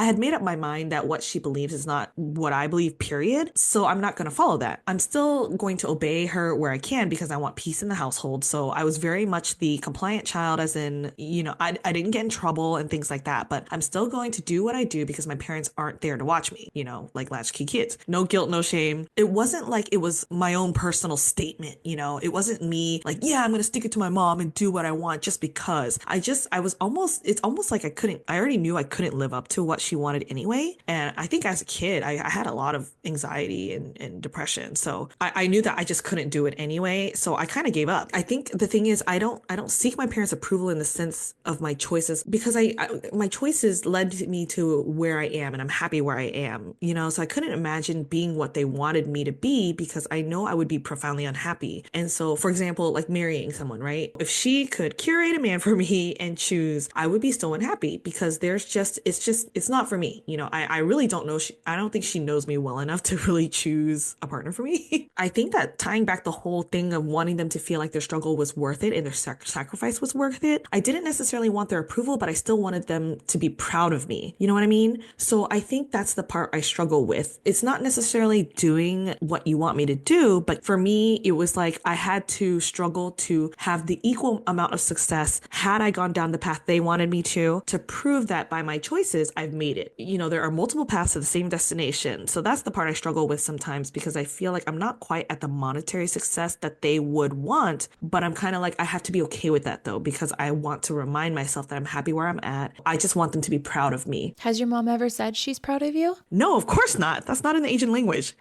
had made up my mind that what she believes is not what I believe, period. So I'm not going to follow that. I'm still going to obey her where I can because I want peace in the household. So I was very much the compliant child, as in, I didn't get in trouble and things like that, but I'm still going to do what I do because my parents aren't there to watch me, like latchkey kids. No guilt, no shame. It wasn't like it was my own personal statement, it wasn't me like, yeah, I'm going to stick it to my mom and do what I want just because. It's almost like I already knew I couldn't live up to what she wanted anyway. And I think as a kid, I had a lot of anxiety and depression. So I knew that I just couldn't do it anyway. So I kind of gave up. I think the thing is, I don't seek my parents' approval in the sense of my choices because my choices led me to where I am and I'm happy where I am, so I couldn't imagine being what they wanted me to be because I know I would be profoundly unhappy. And so, for example, like marrying someone, right? If she could curate a man for me and choose, I would be so unhappy because it's not for me. I really don't know. I don't think she knows me well enough to really choose a partner for me. I think that tying back the whole thing of wanting them to feel like their struggle was worth it and their sacrifice was worth it, I didn't necessarily want their approval, but I still wanted them to be proud of me. You know what I mean? So I think that's the part I struggle with. It's not necessarily doing what you want me to do, but for me, it was like I had to struggle to have the equal amount of success had I gone down the path they wanted me to prove that by my choices, I've made it. There are multiple paths to the same destination. So that's the part I struggle with sometimes because I feel like I'm not quite at the monetary success that they would want, but I'm kind of like, I have to be okay with that though, because I want to remind myself that I'm happy where I'm at. I just want them to be proud of me. Has your mom ever said she's proud of you? No, of course not. That's not in the Asian language.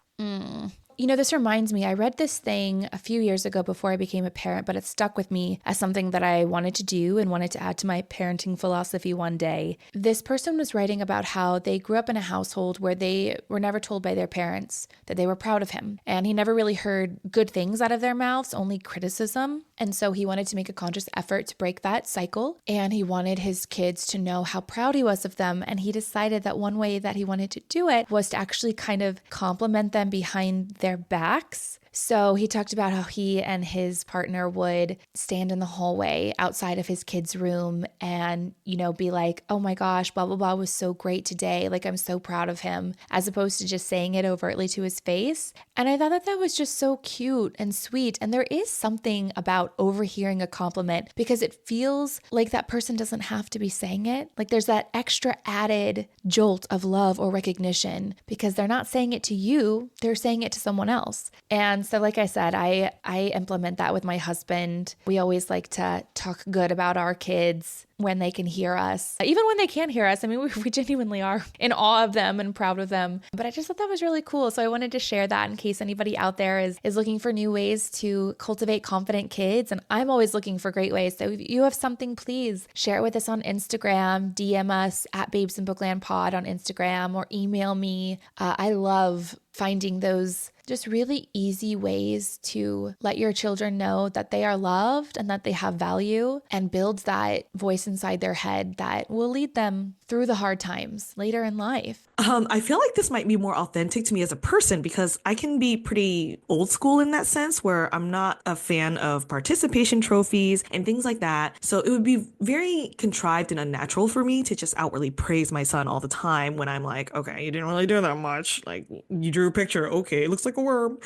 This reminds me, I read this thing a few years ago before I became a parent, but it stuck with me as something that I wanted to do and wanted to add to my parenting philosophy one day. This person was writing about how they grew up in a household where they were never told by their parents that they were proud of him. And he never really heard good things out of their mouths, only criticism. And so he wanted to make a conscious effort to break that cycle. And he wanted his kids to know how proud he was of them. And he decided that one way that he wanted to do it was to actually kind of compliment them behind their backs. So he talked about how he and his partner would stand in the hallway outside of his kid's room and, be like, oh my gosh, blah, blah, blah was so great today. Like, I'm so proud of him, as opposed to just saying it overtly to his face. And I thought that that was just so cute and sweet. And there is something about overhearing a compliment because it feels like that person doesn't have to be saying it. Like there's that extra added jolt of love or recognition because they're not saying it to you, they're saying it to someone else. And so like I said, I implement that with my husband. We always like to talk good about our kids when they can hear us. Even when they can't hear us, I mean, we genuinely are in awe of them and proud of them. But I just thought that was really cool. So I wanted to share that in case anybody out there is looking for new ways to cultivate confident kids. And I'm always looking for great ways. So if you have something, please share it with us on Instagram, DM us at Babes in Bookland Pod on Instagram, or email me. I love finding those just really easy ways to let your children know that they are loved and that they have value, and builds that voice inside their head that will lead them through the hard times later in life. I feel like this might be more authentic to me as a person because I can be pretty old school in that sense where I'm not a fan of participation trophies and things like that. So it would be very contrived and unnatural for me to just outwardly praise my son all the time when I'm like, okay, you didn't really do that much. Like, you drew a picture. Okay, it looks like a worm.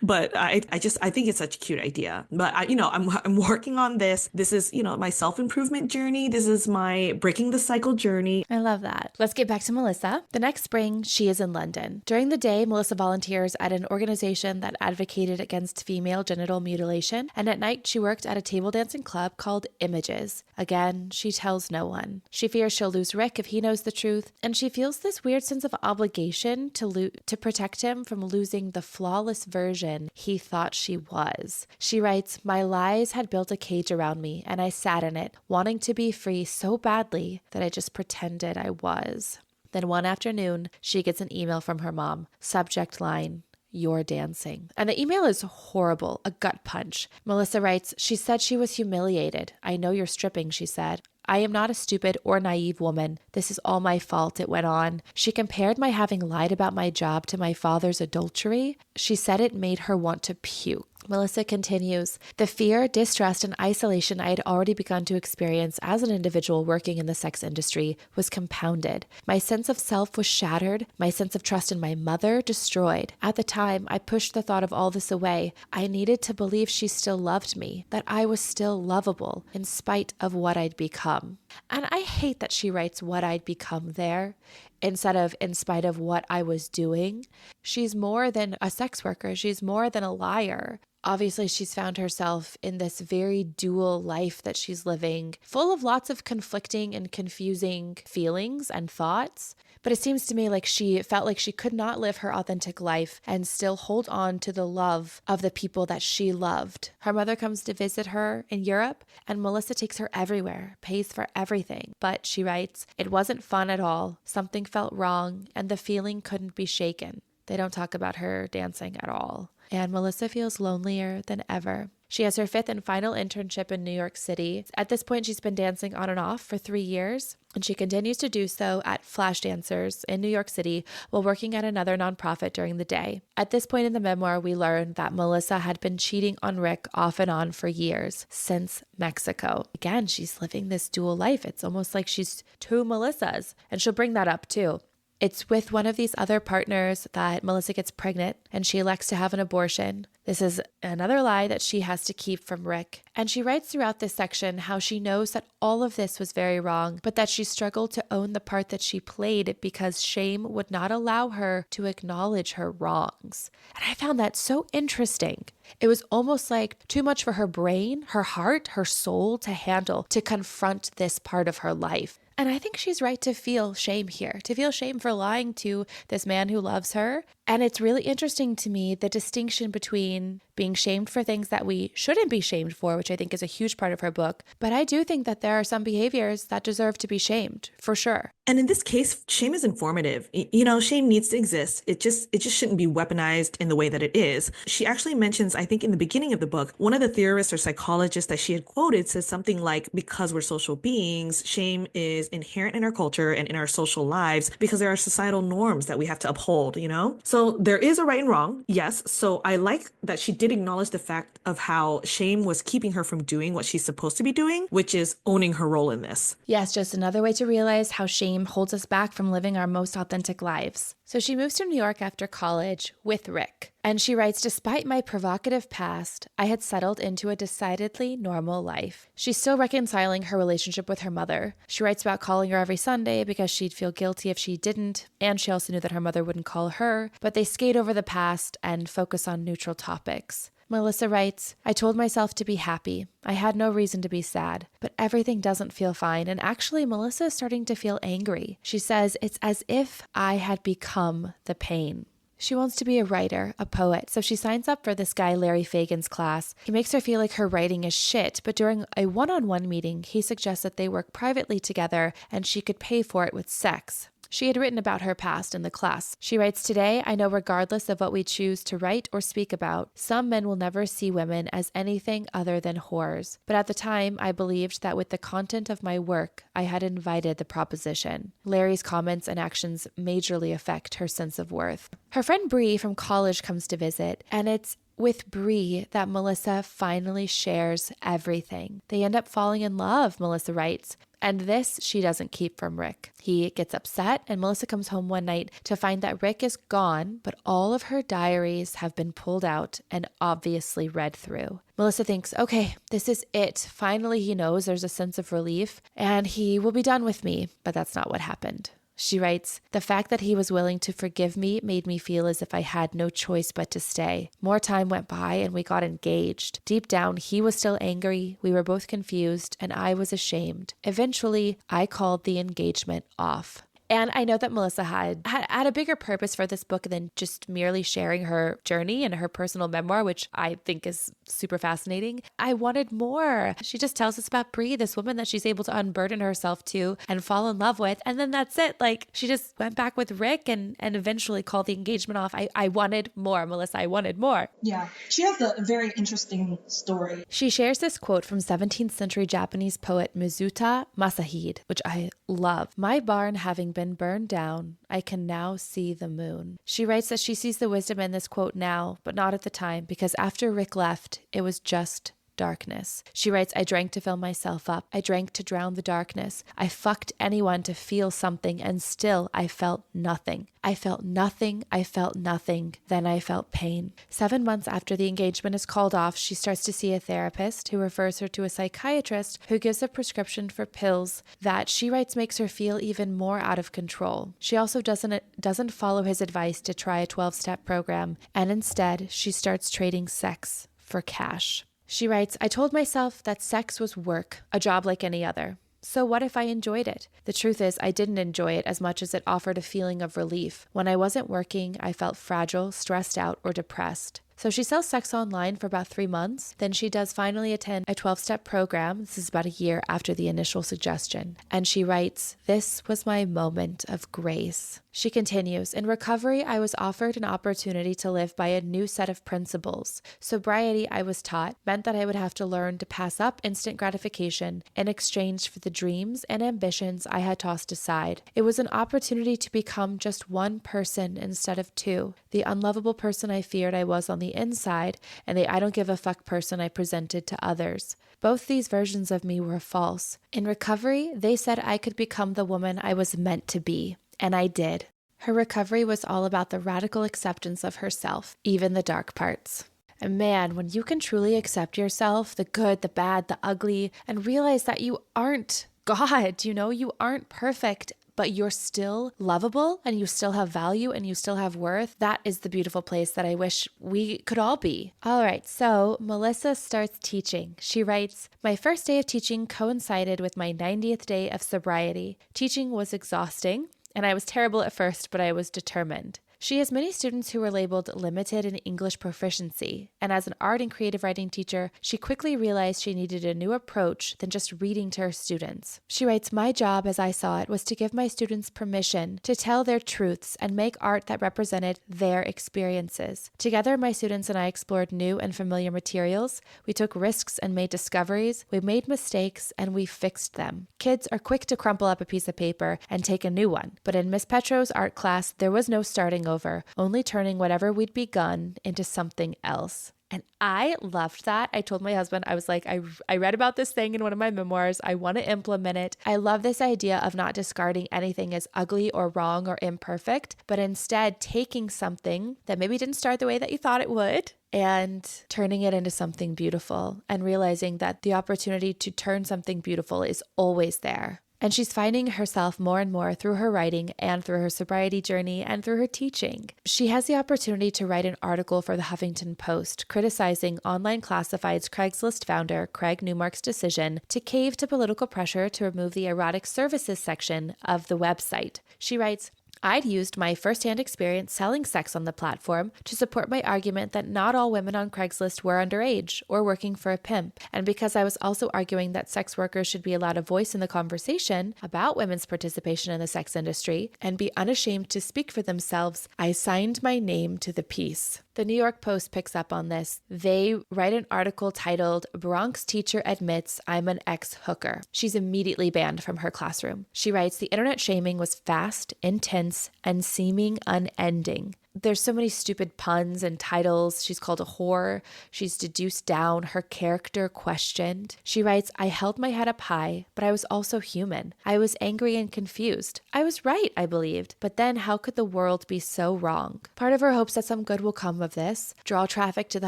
But I think it's such a cute idea. But I'm working on this. This is, my self-improvement journey. This is my breaking the cycle journey. I love that. Let's get back to Melissa. The next spring, she is in London. During the day, Melissa volunteers at an organization that advocated against female genital mutilation, and at night, she worked at a table dancing club called Images. Again, she tells no one. She fears she'll lose Rick if he knows the truth, and she feels this weird sense of obligation to protect him from losing the flawless version he thought she was. She writes, "My lies had built a cage around me, and I sat in it, wanting to be free so badly that I just pretended I was." Then one afternoon, she gets an email from her mom. Subject line, "You're dancing." And the email is horrible, a gut punch. Melissa writes, "She said she was humiliated. I know you're stripping," she said. I am not a stupid or naive woman. This is all my fault, it went on. She compared my having lied about my job to my father's adultery. She said it made her want to puke. Melissa continues, the fear, distrust, and isolation I had already begun to experience as an individual working in the sex industry was compounded. My sense of self was shattered, my sense of trust in my mother destroyed. At the time, I pushed the thought of all this away. I needed to believe she still loved me, that I was still lovable, in spite of what I'd become. And I hate that she writes what I'd become there, instead of in spite of what I was doing. She's more than a sex worker. She's more than a liar. Obviously, she's found herself in this very dual life that she's living, full of lots of conflicting and confusing feelings and thoughts. But it seems to me like she felt like she could not live her authentic life and still hold on to the love of the people that she loved. Her mother comes to visit her in Europe, and Melissa takes her everywhere, pays for everything. But she writes, it wasn't fun at all. Something felt wrong, and the feeling couldn't be shaken. They don't talk about her dancing at all. And Melissa feels lonelier than ever. She has her 5th and final internship in New York City. At this point, she's been dancing on and off for 3 years, and she continues to do so at Flash Dancers in New York City while working at another nonprofit during the day. At this point in the memoir, we learn that Melissa had been cheating on Rick off and on for years, since Mexico. Again, she's living this dual life. It's almost like she's two Melissas, and she'll bring that up too. It's with one of these other partners that Melissa gets pregnant and she elects to have an abortion. This is another lie that she has to keep from Rick. And she writes throughout this section how she knows that all of this was very wrong, but that she struggled to own the part that she played because shame would not allow her to acknowledge her wrongs. And I found that so interesting. It was almost like too much for her brain, her heart, her soul to handle, to confront this part of her life. And I think she's right to feel shame here, to feel shame for lying to this man who loves her. And it's really interesting to me, the distinction between being shamed for things that we shouldn't be shamed for, which I think is a huge part of her book. But I do think that there are some behaviors that deserve to be shamed, for sure. And in this case, shame is informative. Shame needs to exist. It just shouldn't be weaponized in the way that it is. She actually mentions, I think in the beginning of the book, one of the theorists or psychologists that she had quoted says something like, because we're social beings, shame is inherent in our culture and in our social lives because there are societal norms that we have to uphold, So there is a right and wrong, yes. So I like that she did acknowledge the fact of how shame was keeping her from doing what she's supposed to be doing, which is owning her role in this. Yes, just another way to realize how shame holds us back from living our most authentic lives. So she moves to New York after college with Rick. And she writes, despite my provocative past, I had settled into a decidedly normal life. She's still reconciling her relationship with her mother. She writes about calling her every Sunday because she'd feel guilty if she didn't. And she also knew that her mother wouldn't call her. But they skate over the past and focus on neutral topics. Melissa writes, I told myself to be happy. I had no reason to be sad, but everything doesn't feel fine. And actually, Melissa is starting to feel angry. She says, it's as if I had become the pain. She wants to be a writer, a poet, so she signs up for this guy Larry Fagan's class. He makes her feel like her writing is shit, but during a one-on-one meeting, he suggests that they work privately together and she could pay for it with sex. She had written about her past in the class. She writes, today, I know regardless of what we choose to write or speak about, some men will never see women as anything other than whores. But at the time, I believed that with the content of my work, I had invited the proposition. Larry's comments and actions majorly affect her sense of worth. Her friend Bree from college comes to visit, and it's with Bree that Melissa finally shares everything. They end up falling in love, Melissa writes. And this she doesn't keep from Rick. He gets upset, and Melissa comes home one night to find that Rick is gone, but all of her diaries have been pulled out and obviously read through. Melissa thinks, okay, this is it. Finally, he knows. There's a sense of relief, and he will be done with me. But that's not what happened. She writes, the fact that he was willing to forgive me made me feel as if I had no choice but to stay. More time went by and we got engaged. Deep down, he was still angry, we were both confused, and I was ashamed. Eventually, I called the engagement off. And I know that Melissa had a bigger purpose for this book than just merely sharing her journey and her personal memoir, which I think is super fascinating. I wanted more. She just tells us about Bree, this woman that she's able to unburden herself to and fall in love with. And then that's it. Like, she just went back with Rick and eventually called the engagement off. I wanted more, Melissa. I wanted more. Yeah, she has a very interesting story. She shares this quote from 17th century Japanese poet Mizuta Masahide, which I love. My barn having been burned down, I can now see the moon. She writes that she sees the wisdom in this quote now, but not at the time, because after Rick left, it was just darkness. She writes, I drank to fill myself up. I drank to drown the darkness. I fucked anyone to feel something, and still I felt nothing. I felt nothing. I felt nothing. Then I felt pain. 7 months after the engagement is called off, she starts to see a therapist who refers her to a psychiatrist who gives a prescription for pills that she writes makes her feel even more out of control. She also doesn't follow his advice to try a 12-step program, and instead she starts trading sex for cash. She writes, I told myself that sex was work, a job like any other. So what if I enjoyed it? The truth is, I didn't enjoy it as much as it offered a feeling of relief. When I wasn't working, I felt fragile, stressed out, or depressed. So she sells sex online for about 3 months. Then she does finally attend a 12-step program. This is about a year after the initial suggestion. And she writes, this was my moment of grace. She continues, in recovery, I was offered an opportunity to live by a new set of principles. Sobriety, I was taught, meant that I would have to learn to pass up instant gratification in exchange for the dreams and ambitions I had tossed aside. It was an opportunity to become just one person instead of two, the unlovable person I feared I was on the inside, and the I don't give a fuck person I presented to others. Both these versions of me were false. In recovery, they said I could become the woman I was meant to be. And I did. Her recovery was all about the radical acceptance of herself, even the dark parts. And man, when you can truly accept yourself, the good, the bad, the ugly, and realize that you aren't God, you aren't perfect, but you're still lovable and you still have value and you still have worth, that is the beautiful place that I wish we could all be. All right, so Melissa starts teaching. She writes, my first day of teaching coincided with my 90th day of sobriety. Teaching was exhausting. And I was terrible at first, but I was determined. She has many students who were labeled limited in English proficiency, and as an art and creative writing teacher, she quickly realized she needed a new approach than just reading to her students. She writes, my job, as I saw it, was to give my students permission to tell their truths and make art that represented their experiences. Together, my students and I explored new and familiar materials, we took risks and made discoveries, we made mistakes, and we fixed them. Kids are quick to crumple up a piece of paper and take a new one, but in Miss Petro's art class, there was no starting over, only turning whatever we'd begun into something else. And I loved that. I told my husband, I was like, I read about this thing in one of my memoirs. I want to implement it. I love this idea of not discarding anything as ugly or wrong or imperfect, but instead taking something that maybe didn't start the way that you thought it would and turning it into something beautiful and realizing that the opportunity to turn something beautiful is always there. And she's finding herself more and more through her writing and through her sobriety journey and through her teaching. She has the opportunity to write an article for the Huffington Post criticizing online classifieds Craigslist founder Craig Newmark's decision to cave to political pressure to remove the erotic services section of the website. She writes, I'd used my firsthand experience selling sex on the platform to support my argument that not all women on Craigslist were underage or working for a pimp. And because I was also arguing that sex workers should be allowed a voice in the conversation about women's participation in the sex industry and be unashamed to speak for themselves, I signed my name to the piece. The New York Post picks up on this. They write an article titled, Bronx Teacher Admits I'm an Ex-Hooker. She's immediately banned from her classroom. She writes, the internet shaming was fast, intense, and seeming unending. There's so many stupid puns and titles. She's called a whore. She's deduced down, her character questioned. She writes, I held my head up high, but I was also human. I was angry and confused. I was right, I believed. But then how could the world be so wrong? Part of her hopes that some good will come of this, draw traffic to the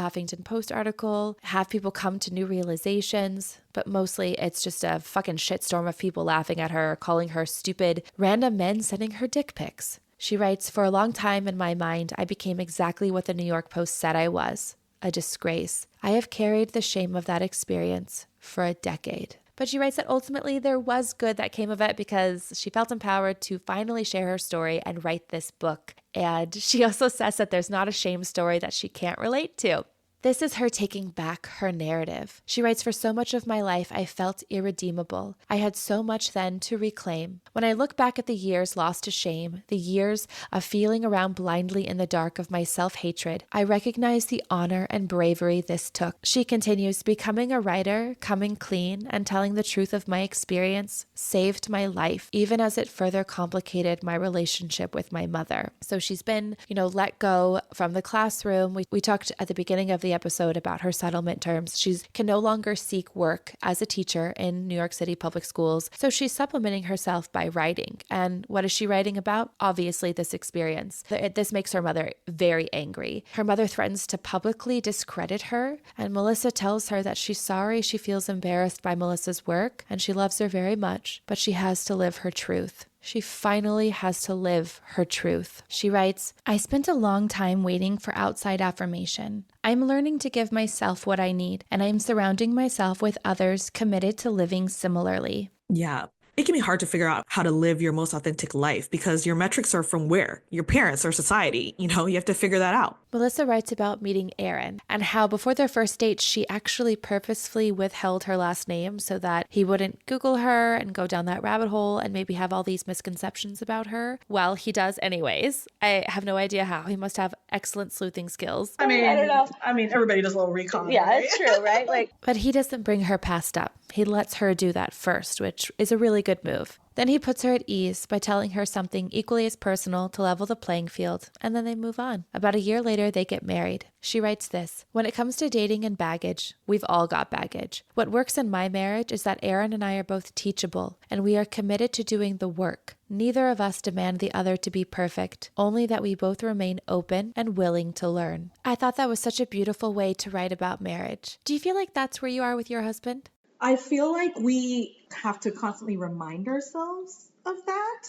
Huffington Post article, have people come to new realizations. But mostly it's just a fucking shitstorm of people laughing at her, calling her stupid, random men sending her dick pics. She writes, for a long time in my mind, I became exactly what the New York Post said I was, a disgrace. I have carried the shame of that experience for a decade. But she writes that ultimately there was good that came of it because she felt empowered to finally share her story and write this book. And she also says that there's not a shame story that she can't relate to. This is her taking back her narrative. She writes, "For so much of my life, I felt irredeemable. I had so much then to reclaim. When I look back at the years lost to shame, the years of feeling around blindly in the dark of my self-hatred, I recognize the honor and bravery this took." She continues, "Becoming a writer, coming clean, and telling the truth of my experience saved my life, even as it further complicated my relationship with my mother." So she's been, let go from the classroom. We talked at the beginning of the episode about her settlement terms. She can no longer seek work as a teacher in New York City public schools. So she's supplementing herself by writing. And what is she writing about? Obviously, this experience. This makes her mother very angry. Her mother threatens to publicly discredit her. And Melissa tells her that she's sorry she feels embarrassed by Melissa's work and she loves her very much, but she has to live her truth. She finally has to live her truth. She writes, "I spent a long time waiting for outside affirmation. I'm learning to give myself what I need, and I'm surrounding myself with others committed to living similarly." Yeah. It can be hard to figure out how to live your most authentic life because your metrics are from where? Your parents or society. You have to figure that out. Melissa writes about meeting Aaron and how before their first date, she actually purposefully withheld her last name so that he wouldn't Google her and go down that rabbit hole and maybe have all these misconceptions about her. Well, he does anyways. I have no idea how. He must have excellent sleuthing skills. I don't know. Everybody does a little recon. Yeah, right? it's true, right? But he doesn't bring her past up. He lets her do that first, which is a really good move. Then he puts her at ease by telling her something equally as personal to level the playing field, and then they move on. About a year later, they get married. She writes this, "When it comes to dating and baggage, we've all got baggage. What works in my marriage is that Aaron and I are both teachable, and we are committed to doing the work. Neither of us demand the other to be perfect, only that we both remain open and willing to learn." I thought that was such a beautiful way to write about marriage. Do you feel like that's where you are with your husband? I feel like we have to constantly remind ourselves of that.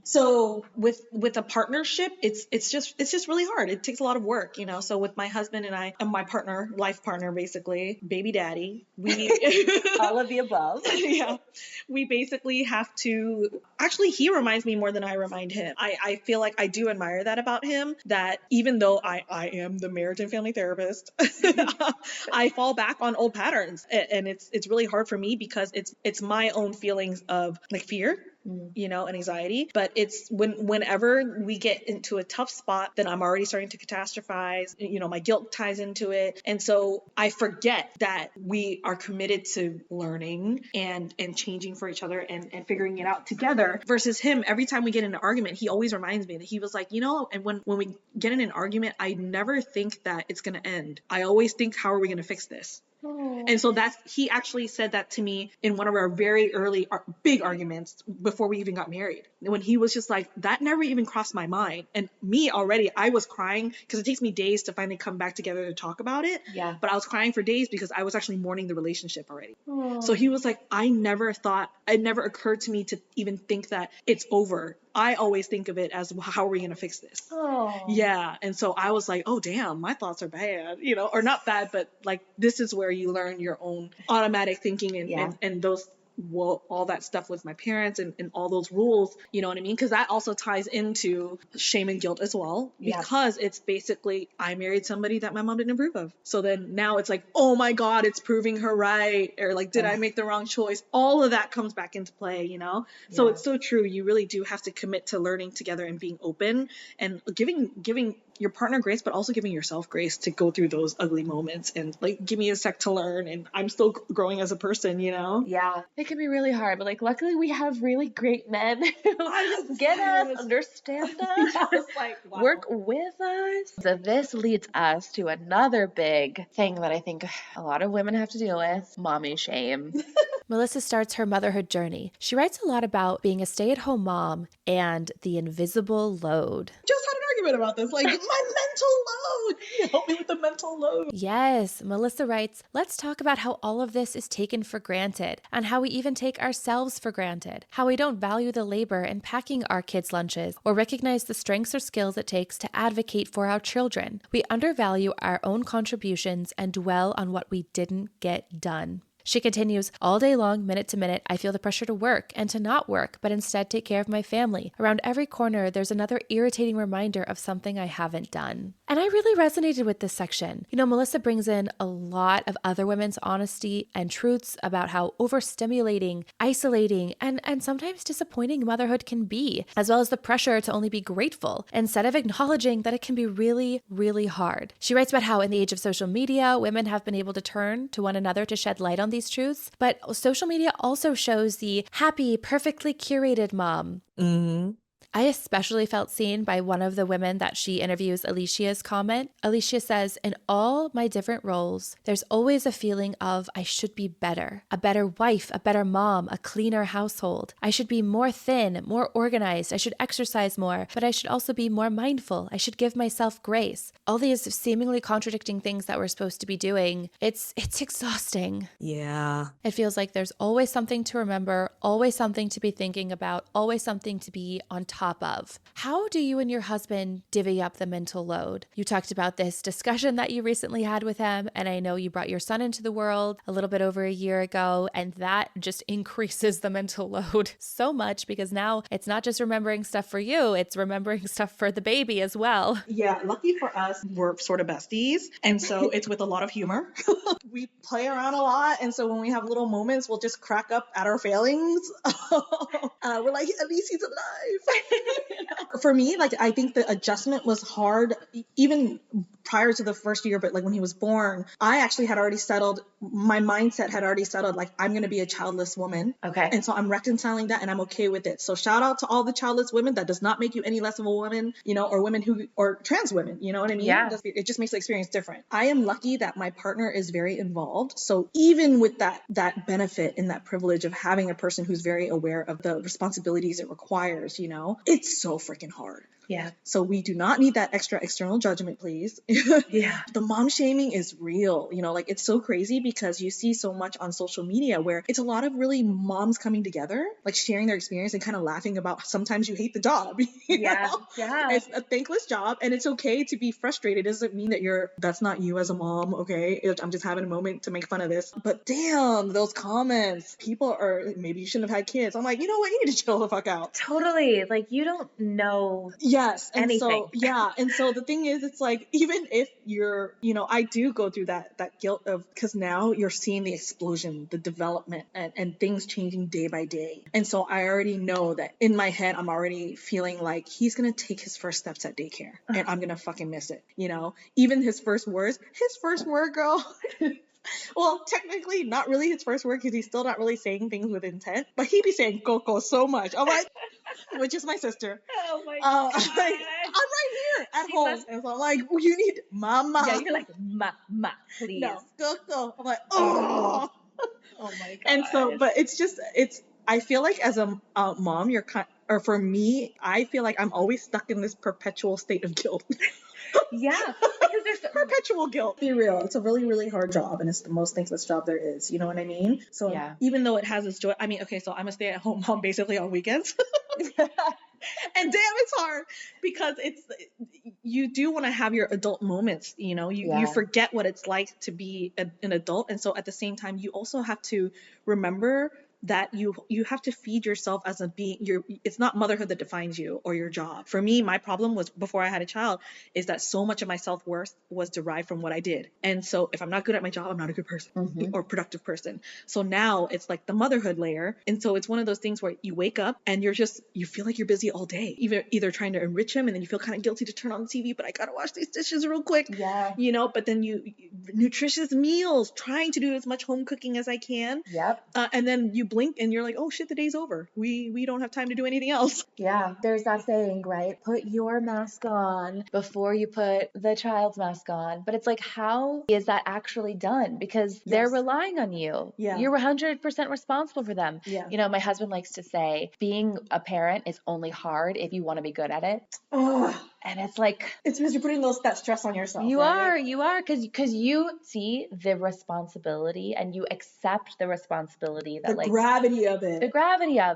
So with a partnership, it's just really hard. It takes a lot of work, So with my husband and I, and my partner, life partner, basically, baby daddy, we All of the above. yeah, we basically have to. Actually, he reminds me more than I remind him. I feel like I do admire that about him. That even though I am the marriage and family therapist, I fall back on old patterns, and it's really hard for me because it's my own feelings of like fear. And anxiety, but it's whenever we get into a tough spot, then I'm already starting to catastrophize. My guilt ties into it, and so I forget that we are committed to learning and changing for each other and figuring it out together. Versus him, every time we get in an argument, he always reminds me that he was like, and when we get in an argument, I never think that it's going to end. I always think, how are we going to fix this? And so he actually said that to me in one of our very early big arguments before we even got married, when he was just like, that never even crossed my mind. And me already, I was crying because it takes me days to finally come back together to talk about it. Yeah. But I was crying for days because I was actually mourning the relationship already. So he was like, it never occurred to me to even think that it's over. I always think of it as, how are we going to fix this? Yeah. And so I was like, oh, damn, my thoughts are bad, or not bad, but like, this is where you learn your own automatic thinking and those, all that stuff with my parents and all those rules, you know what I mean? Because that also ties into shame and guilt as well, because it's basically, I married somebody that my mom didn't approve of. So then now it's like, oh my God, it's proving her right. Or like, did I make the wrong choice? All of that comes back into play, So it's so true. You really do have to commit to learning together and being open and giving your partner grace, but also giving yourself grace to go through those ugly moments and like, give me a sec to learn. And I'm still growing as a person, Yeah, it can be really hard, but like, luckily we have really great men who get us, understand us, work with us. So this leads us to another big thing that I think a lot of women have to deal with, mommy shame. Melissa starts her motherhood journey. She writes a lot about being a stay-at-home mom and the invisible load. Just had an argument about this, like, my mental load. Help me with the mental load. Yes, Melissa writes, "Let's talk about how all of this is taken for granted and how we even take ourselves for granted, how we don't value the labor in packing our kids' lunches or recognize the strengths or skills it takes to advocate for our children. We undervalue our own contributions and dwell on what we didn't get done." She continues, all day long, minute to minute, I feel the pressure to work and to not work, but instead take care of my family. Around every corner, there's another irritating reminder of something I haven't done. And I really resonated with this section. You know, Melissa brings in a lot of other women's honesty and truths about how overstimulating, isolating, and sometimes disappointing motherhood can be, as well as the pressure to only be grateful instead of acknowledging that it can be really, really hard. She writes about how in the age of social media, women have been able to turn to one another to shed light on these truths, but social media also shows the happy, perfectly curated mom. Mm-hmm. I especially felt seen by one of the women that she interviews, Alicia's comment. Alicia says, in all my different roles, there's always a feeling of I should be better, a better wife, a better mom, a cleaner household. I should be more thin, more organized. I should exercise more, but I should also be more mindful. I should give myself grace. All these seemingly contradicting things that we're supposed to be doing, it's exhausting. Yeah. It feels like there's always something to remember, always something to be thinking about, always something to be on top of. How do you and your husband divvy up the mental load? You talked about this discussion that you recently had with him, and I know you brought your son into the world a little bit over a year ago, and that just increases the mental load so much because now it's not just remembering stuff for you, it's remembering stuff for the baby as well. Yeah, lucky for us, we're sort of besties. And so it's with a lot of humor. We play around a lot. And so when we have little moments, we'll just crack up at our failings. We're like, at least he's alive. For me, like, I think the adjustment was hard, even prior to the first year, but like when he was born, I actually had already settled, my mindset had already settled, like, I'm going to be a childless woman. Okay. And so I'm reconciling that and I'm okay with it. So shout out to all the childless women. That does not make you any less of a woman, you know, or women who, or trans women, you know what I mean? Yeah. It just makes the experience different. I am lucky that my partner is very involved. So even with that benefit and that privilege of having a person who's very aware of the responsibilities it requires, you know, it's so freaking hard. Yeah. So we do not need that extra external judgment, please. Yeah. The mom shaming is real. You know, like, it's so crazy because you see so much on social media where it's a lot of really moms coming together, like sharing their experience and kind of laughing about sometimes you hate the job. Yeah. Know? Yeah. It's a thankless job and it's okay to be frustrated. It doesn't mean that that's not you as a mom. Okay. I'm just having a moment to make fun of this. But damn, those comments, people are, maybe you shouldn't have had kids. I'm like, you know what? You need to chill the fuck out. Totally. Like, you don't know. Yes. And anything. so, yeah. And so the thing is, it's like, even if you're, you know, I do go through that guilt of, because now you're seeing the explosion, the development and things changing day by day. And so I already know that in my head, I'm already feeling like he's going to take his first steps at daycare and I'm going to fucking miss it. You know, even his first word, girl. Well, technically not really his first word because he's still not really saying things with intent, but he be saying coco so much. I'm like, which is my sister. Oh my God. I'm right here at home. And so I'm like, well, you need mama. Yeah, you're like, ma, please. No, coco. I'm like, oh. Oh my God. And so, but I feel like as a mom, you're or for me, I feel like I'm always stuck in this perpetual state of guilt. Yeah, because there's perpetual guilt. Be real, it's a really, really hard job, and it's the most thankless job there is. You know what I mean? So yeah. Even though it has its joy, I mean, okay, so I'm a stay-at-home mom basically on weekends. And damn, it's hard because you do want to have your adult moments. You know, you forget what it's like to be an adult, and so at the same time, you also have to remember that you have to feed yourself as a being. It's not motherhood that defines you or your job. For me, my problem was before I had a child is that so much of my self-worth was derived from what I did. And so if I'm not good at my job, I'm not a good person or productive person. So now it's like the motherhood layer. And so it's one of those things where you wake up and you feel like you're busy all day, either trying to enrich him and then you feel kind of guilty to turn on the TV, but I got to wash these dishes real quick. Yeah. You know, but then nutritious meals, trying to do as much home cooking as I can. Yep. And then you blink and you're like, oh shit, the day's over. We don't have time to do anything else. Yeah. There's that saying, right? Put your mask on before you put the child's mask on. But it's like, how is that actually done? Because they're relying on you. Yeah. You're 100% responsible for them. Yeah. You know, my husband likes to say, being a parent is only hard if you want to be good at it. Oh. And it's like, it's because you're putting that stress on yourself. You right? are, because you see the responsibility and you accept the responsibility that the gravity of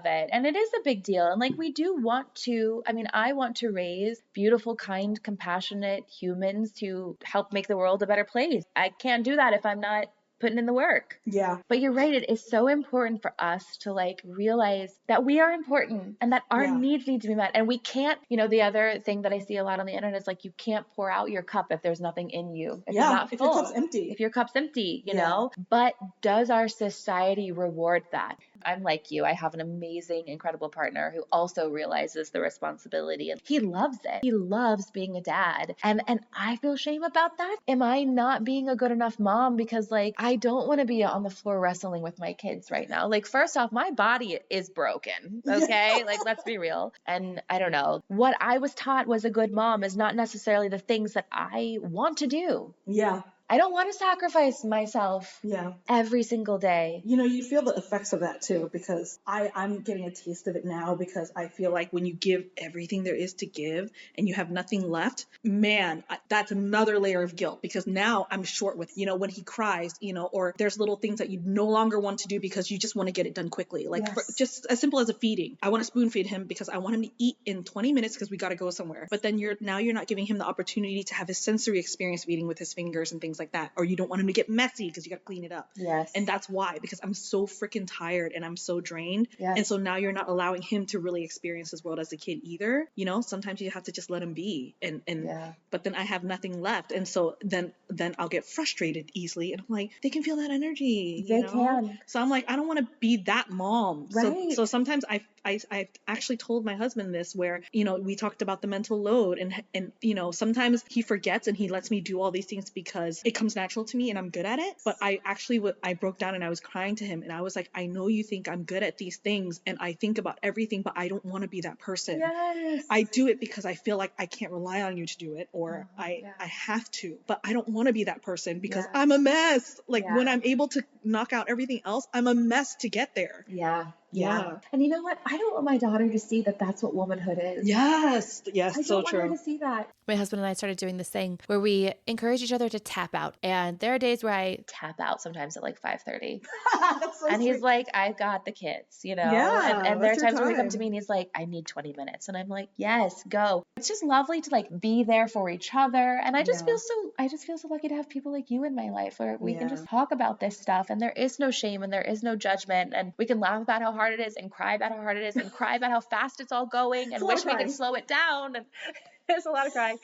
it. And it is a big deal. And like, we do want to, I want to raise beautiful, kind, compassionate humans to help make the world a better place. I can't do that if I'm not putting in the work. Yeah. But you're right. It is so important for us to like realize that we are important and that our needs need to be met. And we can't, the other thing that I see a lot on the internet is like, you can't pour out your cup if there's nothing in you. If you're not if full. your cup's empty. If your cup's empty, you know, but does our society reward that? I'm like you. I have an amazing, incredible partner who also realizes the responsibility and he loves it. He loves being a dad. And I feel shame about that. Am I not being a good enough mom? Because like, I don't want to be on the floor wrestling with my kids right now. Like, first off, my body is broken. Okay. Like, let's be real. And I don't know. What I was taught was a good mom is not necessarily the things that I want to do. Yeah. I don't want to sacrifice myself every single day. You feel the effects of that too, because I'm getting a taste of it now, because I feel like when you give everything there is to give and you have nothing left, man, that's another layer of guilt, because now I'm short with, when he cries, or there's little things that you no longer want to do because you just want to get it done quickly. Like just as simple as a feeding. I want to spoon feed him because I want him to eat in 20 minutes because we got to go somewhere. But then you're not giving him the opportunity to have his sensory experience of eating with his fingers and things like that, or you don't want him to get messy because you got to clean it up. Yes. And that's why, because I'm so freaking tired and I'm so drained. Yes. And so now you're not allowing him to really experience this world as a kid either. Sometimes you have to just let him be, but then I have nothing left. And so then I'll get frustrated easily. And I'm like, they can feel that energy. They can. So I'm like, I don't want to be that mom. Right. So sometimes I've actually told my husband this, where, we talked about the mental load and sometimes he forgets and he lets me do all these things because it comes natural to me and I'm good at it. But I actually I broke down and I was crying to him and I was like, I know you think I'm good at these things and I think about everything, but I don't want to be that person. Yes. I do it because I feel like I can't rely on you to do it, or I have to, but I don't want to be that person because I'm a mess. Like when I'm able to knock out everything else, I'm a mess to get there. Yeah. And you know what? I don't want my daughter to see that that's what womanhood is. Yes, I so don't true. want her to see that. My husband and I started doing this thing where we encourage each other to tap out. And there are days where I tap out sometimes at like 5:30. So and sweet. he's like, I've got the kids, Yeah, and there are that's your times when he comes to time. me and he's like, I need 20 minutes. And I'm like, yes, go. It's just lovely to like be there for each other. And I just feel so lucky to have people like you in my life where we can just talk about this stuff and there is no shame and there is no judgment and we can laugh about how hard it is and cry about how hard it is and cry about how fast it's all going and wish we could slow it down. And there's a lot of crying.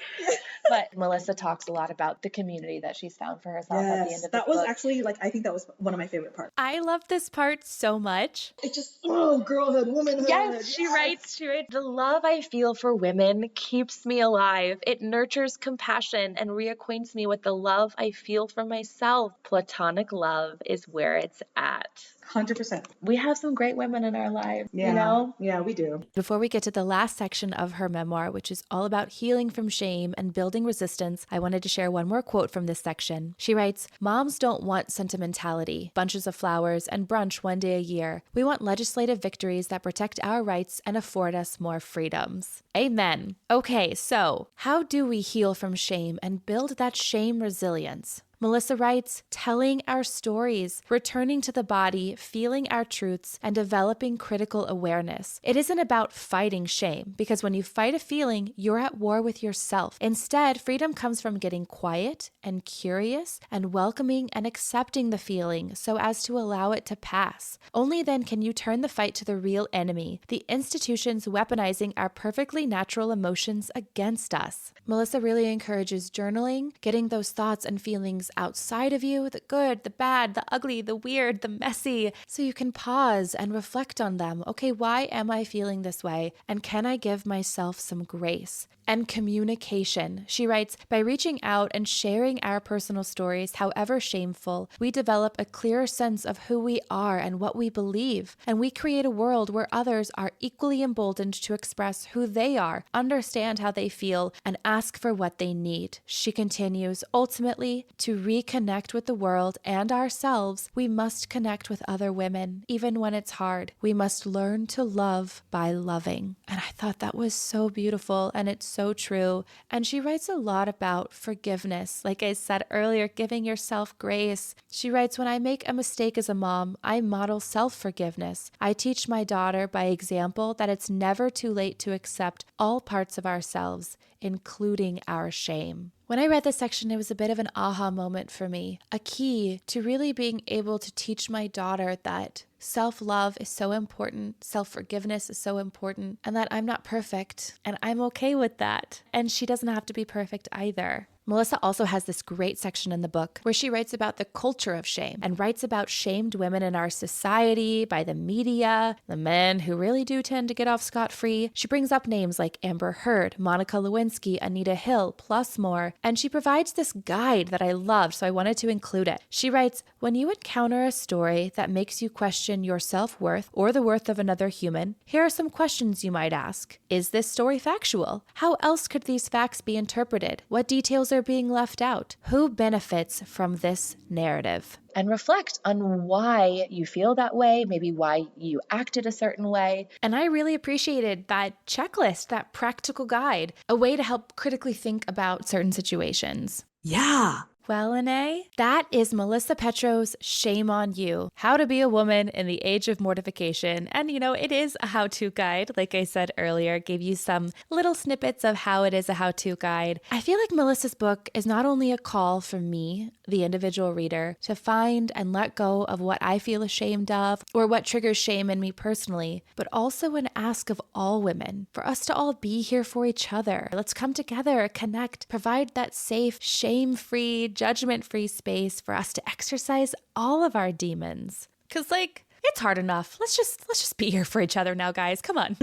But Melissa talks a lot about the community that she's found for herself at the end of the book. That was actually I think that was one of my favorite parts. I love this part so much. It's just, girlhood, womanhood. Yes, she writes, the love I feel for women keeps me alive. It nurtures compassion and reacquaints me with the love I feel for myself. Platonic love is where it's at. 100%. We have some great women in our lives, Yeah, we do. Before we get to the last section of her memoir, which is all about healing from shame and building resistance, I wanted to share one more quote from this section. She writes, "Moms don't want sentimentality, bunches of flowers, and brunch one day a year. We want legislative victories that protect our rights and afford us more freedoms." Amen. Okay, so how do we heal from shame and build that shame resilience? Melissa writes, telling our stories, returning to the body, feeling our truths, and developing critical awareness. It isn't about fighting shame, because when you fight a feeling, you're at war with yourself. Instead, freedom comes from getting quiet and curious and welcoming and accepting the feeling so as to allow it to pass. Only then can you turn the fight to the real enemy, the institutions weaponizing our perfectly natural emotions against us. Melissa really encourages journaling, getting those thoughts and feelings outside of you, the good, the bad, the ugly, the weird, the messy, so you can pause and reflect on them. Okay, why am I feeling this way? And can I give myself some grace? And communication. She writes, by reaching out and sharing our personal stories, however shameful, we develop a clearer sense of who we are and what we believe. And we create a world where others are equally emboldened to express who they are, understand how they feel, and ask for what they need. She continues, ultimately, to reconnect with the world and ourselves, we must connect with other women, even when it's hard. We must learn to love by loving. And I thought that was so beautiful, and it's so true. And she writes a lot about forgiveness. Like I said earlier, giving yourself grace. She writes, when I make a mistake as a mom, I model self-forgiveness. I teach my daughter by example that it's never too late to accept all parts of ourselves, including our shame. When I read this section, it was a bit of an aha moment for me, a key to really being able to teach my daughter that self-love is so important, self-forgiveness is so important, and that I'm not perfect, and I'm okay with that. And she doesn't have to be perfect either. Melissa also has this great section in the book where she writes about the culture of shame and writes about shamed women in our society by the media, the men who really do tend to get off scot-free. She brings up names like Amber Heard, Monica Lewinsky, Anita Hill, plus more, and she provides this guide that I loved, so I wanted to include it. She writes, when you encounter a story that makes you question your self-worth or the worth of another human, here are some questions you might ask. Is this story factual? How else could these facts be interpreted? What details are being left out? Who benefits from this narrative? And reflect on why you feel that way, maybe why you acted a certain way. And I really appreciated that checklist, that practical guide, a way to help critically think about certain situations. Yeah. Well, Ine, that is Melissa Petro's Shame on You, How to Be a Woman in the Age of Mortification. And, it is a how-to guide. Like I said earlier, gave you some little snippets of how it is a how-to guide. I feel like Melissa's book is not only a call for me, the individual reader, to find and let go of what I feel ashamed of or what triggers shame in me personally, but also an ask of all women, for us to all be here for each other. Let's come together, connect, provide that safe, shame-free, judgment-free space for us to exercise all of our demons. Cause it's hard enough. Let's just be here for each other now, guys. Come on.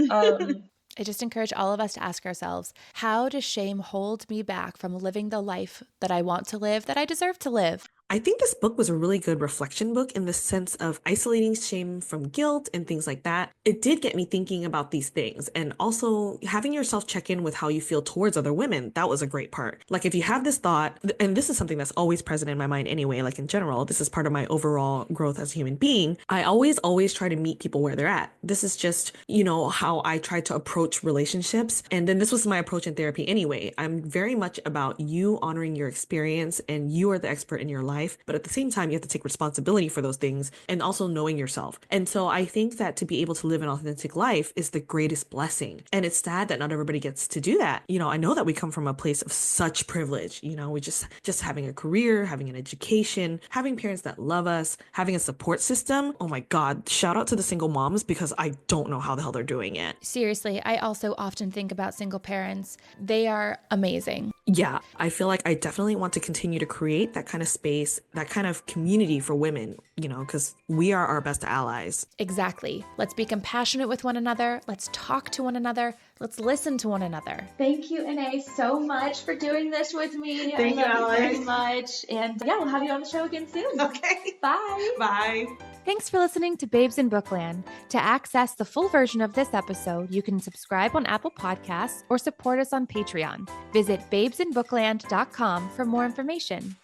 I just encourage all of us to ask ourselves, how does shame hold me back from living the life that I want to live, that I deserve to live? I think this book was a really good reflection book in the sense of isolating shame from guilt and things like that. It did get me thinking about these things, and also having yourself check in with how you feel towards other women. That was a great part. Like if you have this thought, and this is something that's always present in my mind anyway, like in general, this is part of my overall growth as a human being. I always try to meet people where they're at. This is just, how I try to approach relationships. And then this was my approach in therapy anyway. I'm very much about you honoring your experience, and you are the expert in your life. But at the same time, you have to take responsibility for those things and also knowing yourself. And so I think that to be able to live an authentic life is the greatest blessing. And it's sad that not everybody gets to do that. I know that we come from a place of such privilege. We just having a career, having an education, having parents that love us, having a support system. Oh my God, shout out to the single moms, because I don't know how the hell they're doing it. Seriously, I also often think about single parents. They are amazing. Yeah, I feel like I definitely want to continue to create that kind of space, that kind of community for women, because we are our best allies. Exactly. Let's be compassionate with one another. Let's talk to one another. Let's listen to one another. Thank you, Ine, so much for doing this with me. Thank you, I love Alex. you very much. And we'll have you on the show again soon. Okay. Bye. Bye. Thanks for listening to Babes in Bookland. To access the full version of this episode, you can subscribe on Apple Podcasts or support us on Patreon. Visit babesinbookland.com for more information.